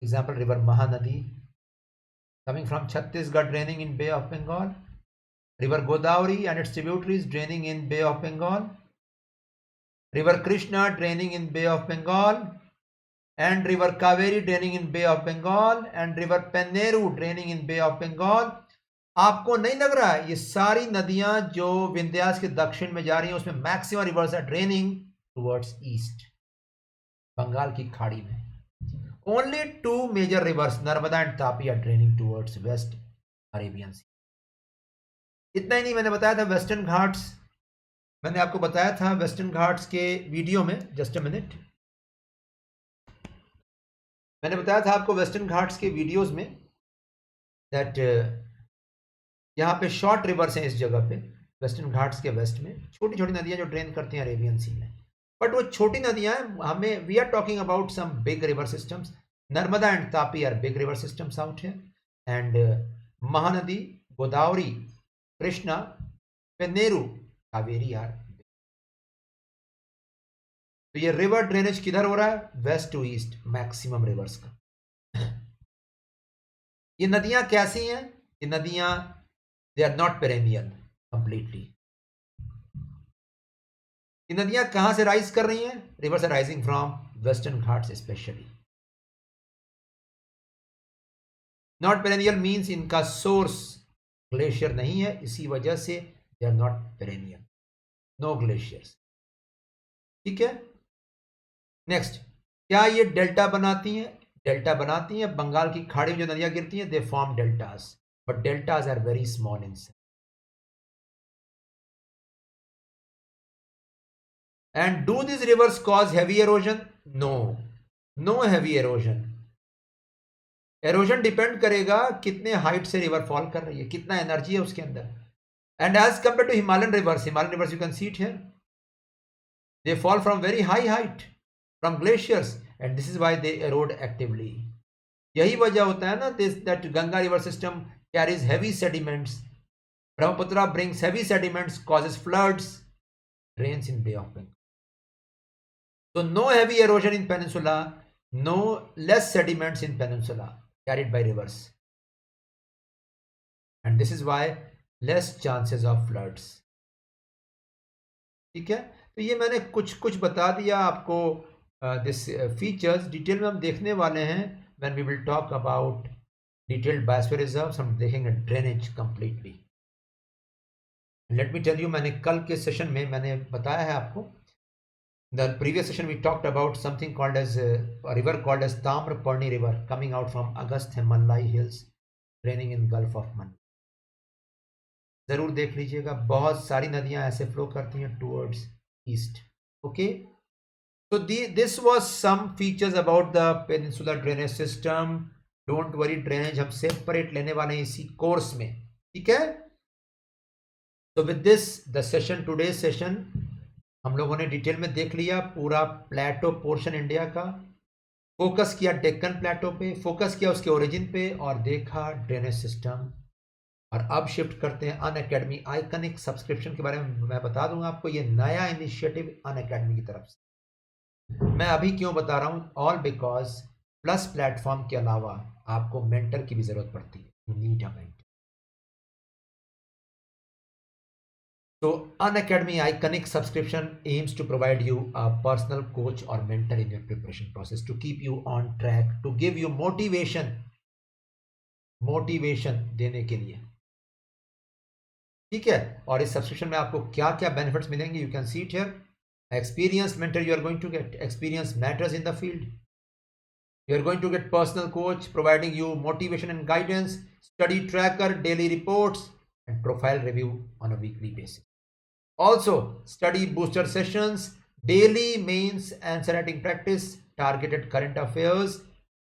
example river Mahanadi coming from Chhattisgarh draining in Bay of Bengal, river Godavari and its tributaries draining in Bay of Bengal, river Krishna draining in Bay of Bengal, and river Kaveri draining in Bay of Bengal, and river Penneru draining in Bay of Bengal. आपको नहीं लग रहा है ये सारी नदियां जो विंध्यास के दक्षिण में जा रही हैं उसमें maximum rivers are draining towards east, Bengal की खाड़ी में। Only two major rivers, Narmada and Tapi, are draining towards West Arabian Sea. इतना ही नहीं, मैंने बताया था वेस्टर्न घाट्स, मैंने आपको बताया था वेस्टर्न घाट्स के वीडियो में, जस्ट अ मिनट, मैंने बताया था आपको वेस्टर्न घाट्स के वीडियोस में दैट यहाँ पे शॉर्ट रिवर्स हैं इस जगह पे, वेस्टर्न घाट्स के वेस्ट में छोटी छोटी नदियाँ जो ड्रेन करती हैं अरेबियन सी में। बट वो छोटी नदियां हमें, we are talking about some big river systems. Narmada and Tapi are big river systems out here, and Mahanadi, Godavari, Krishna, Penneru, Kaveri are. तो ये रिवर ड्रेनेज किधर हो रहा है? West to east, maximum rivers का। ये नदियां कैसी हैं? ये नदियां, they are not perennial completely. ये नदियां कहां से राइज कर रही हैं? Rivers are rising from Western Ghats specially. Not perennial means इनका सोर्स ग्लेशियर नहीं है, इसी वजह से they are not perennial, no glaciers, ठीक है। नेक्स्ट, क्या ये डेल्टा बनाती हैं? डेल्टा बनाती हैं। बंगाल की खाड़ी में जो नदियां गिरती हैं, they form deltas, but deltas are very small in size. And do these rivers cause heavy erosion? No, no heavy erosion. Erosion depend करेगा कितने हाइट से रिवर फॉल कर रही है, कितना एनर्जी है उसके अंदर। And as compared to Himalayan rivers you can see it here, they fall from very high height from glaciers, and this is why they erode actively. यही वजह होता है ना that Ganga river system carries heavy sediments, Brahmaputra brings heavy sediments, causes floods, rains in Bay of Bengal. So no heavy erosion in peninsula, no less sediments in peninsula carried by rivers, and this is why less chances of floods. ठीक है, तो ये मैंने कुछ बता दिया आपको। This features detail में हम देखने वाले हैं when we will talk about detailed biosphere reserves। हम देखेंगे drainage completely. Let me tell you, मैंने कल के सेशन में मैंने बताया है आपको, the previous session we talked about something called as a river called as Tamraparni river coming out from Agast Himalaya hills draining in Gulf of Manali। जरूर देख लीजिएगा, बहुत सारी नदियां ऐसे फ्लो करती हैं टूवर्ड्स ईस्ट। ओके, तो this was some features about the peninsular drainage system. Don't worry, drainage हम सेपरेट लेने वाले हैं इसी कोर्स में, ठीक है। तो with this the session, today session, हम लोगों ने डिटेल में देख लिया पूरा प्लेटो पोर्शन इंडिया का, फोकस किया डेक्कन प्लेटो पे, फोकस किया उसके ओरिजिन पे, और देखा ड्रेनेज सिस्टम। और अब शिफ्ट करते हैं अनअकैडमी आइकनिक सब्सक्रिप्शन के बारे में। मैं बता दूंगा आपको, ये नया इनिशिएटिव अनअकैडमी की तरफ से। मैं अभी क्यों बता रहा हूँ? ऑल बिकॉज प्लस प्लेटफॉर्म के अलावा आपको मेंटर की भी जरूरत पड़ती है, you need a mentor. So Unacademy Iconic subscription aims to provide you a personal coach or mentor in your preparation process, to keep you on track, to give you motivation देने के लिए, ठीक है। और इस सब्सक्रिप्शन में आपको क्या क्या बेनिफिट्स मिलेंगे, you can see it here. Experience mentor you are going to get, experience matters in the field, You are going to get personal coach providing you motivation and guidance, study tracker, daily reports, and profile review on a weekly basis. Also, study booster sessions, daily mains answer writing practice, targeted current affairs,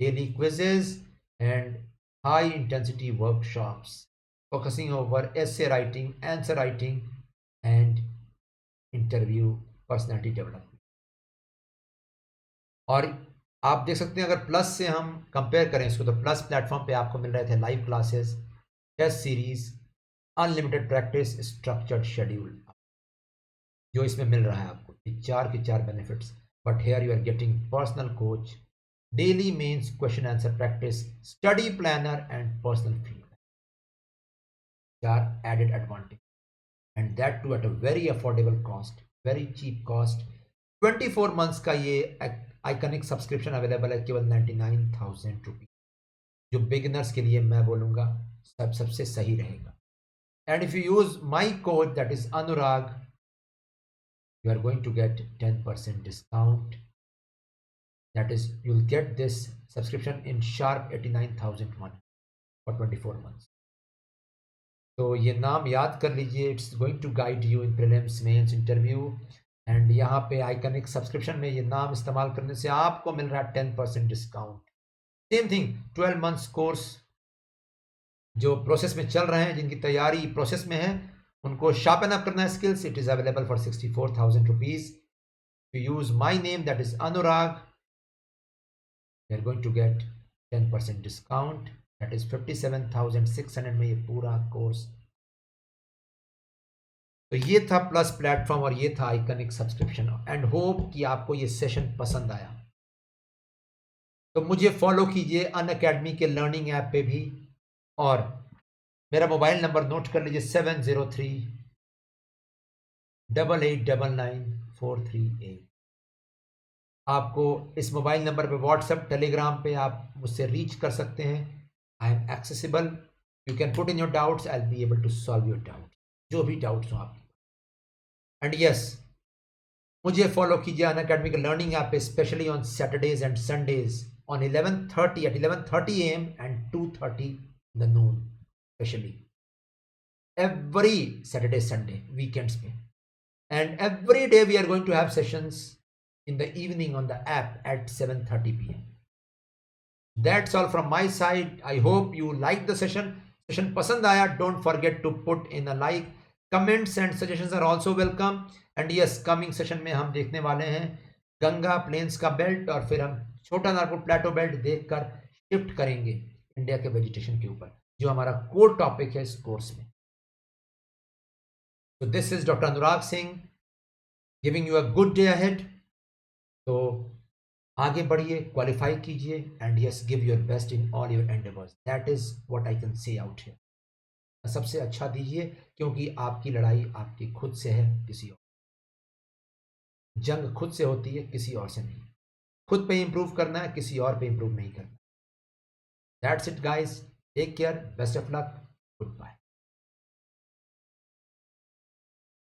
daily quizzes, and high intensity workshops focusing over essay writing, answer writing, and interview personality development. और आप देख सकते हैं अगर plus से हम compare करें इसको तो प्लस प्लेटफॉर्म पे आपको मिल रहे थे live classes, test series, unlimited practice, structured schedule, जो इसमें मिल रहा है आपको चार के चार benefits. But here you are getting personal coach, daily mains question answer practice, study planner and personal feedback, चार added advantage, and that too at a very affordable cost, very cheap cost। 24 months का ये iconic subscription available है केवल 99,000 rupees, जो beginners के लिए मैं बोलूँगा सबसे सही रहेगा। And if you use my code that is Anurag, you are going to get 10% discount, that is you will get this subscription in sharp 89,001 for 24 months। तो ये नाम याद कर लीजिए, it's going to guide you in prelims, mains, interview. And यहाँ पे iconic subscription में ये नाम इस्तेमाल करने से आपको मिल रहा है 10% discount. Same thing 12 months course जो प्रोसेस में चल रहे हैं, जिनकी तैयारी प्रोसेस में है, उनको शार्पन अप करना है skills, it is available for 64,000 rupees. You use my name that is Anurag, you are going to get 10% discount, that is 57,600 में ये पूरा कोर्स। तो ये था प्लस प्लेटफॉर्म और ये था आइकनिक सब्सक्रिप्शन। एंड होप कि आपको ये सेशन पसंद आया। तो मुझे फॉलो कीजिए अनअकैडमी के लर्निंग ऐप पे भी, और मेरा मोबाइल नंबर नोट कर लीजिए 7038899438। आपको इस मोबाइल नंबर पे व्हाट्सएप, टेलीग्राम पे आप मुझसे रीच कर सकते हैं। I am accessible, you can put in your doubts, I will be able to solve your doubt, जो भी डाउट्स हो आपके। एंड यस, मुझे फॉलो कीजिए अनअकैडमी के लर्निंग ऐप पे, specially on Saturdays and Sundays on 11:30 AM and 2:30 in the noon, especially every Saturday, Sunday, weekends पे, and every day we are going to have sessions in the evening on the app at 7:30 PM. That's all from my side. I hope you like the session पसंद आया, don't forget to put in a like, comments and suggestions are also welcome। and yes, coming session में हम देखने वाले हैं Ganga planes का belt, और फिर हम छोटा नागपुर प्लेटो बेल्ट देखकर शिफ्ट करेंगे इंडिया के वेजिटेशन के ऊपर, जो हमारा कोर टॉपिक है इस कोर्स में। तो this is doctor Anurag Singh giving you a good day ahead. तो आगे बढ़िए, क्वालिफाई कीजिए, and yes give your best in all your endeavours, that is what I can say out here. सबसे अच्छा दीजिए, क्योंकि आपकी लड़ाई आपकी खुद से है, किसी और जंग खुद से होती है, किसी और से नहीं। खुद पे इंप्रूव करना है, किसी और पे इंप्रूव नहीं करना। That's it guys, take care, best of luck, good bye.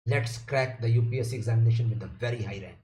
Let's crack the UPSC examination with a very high rank.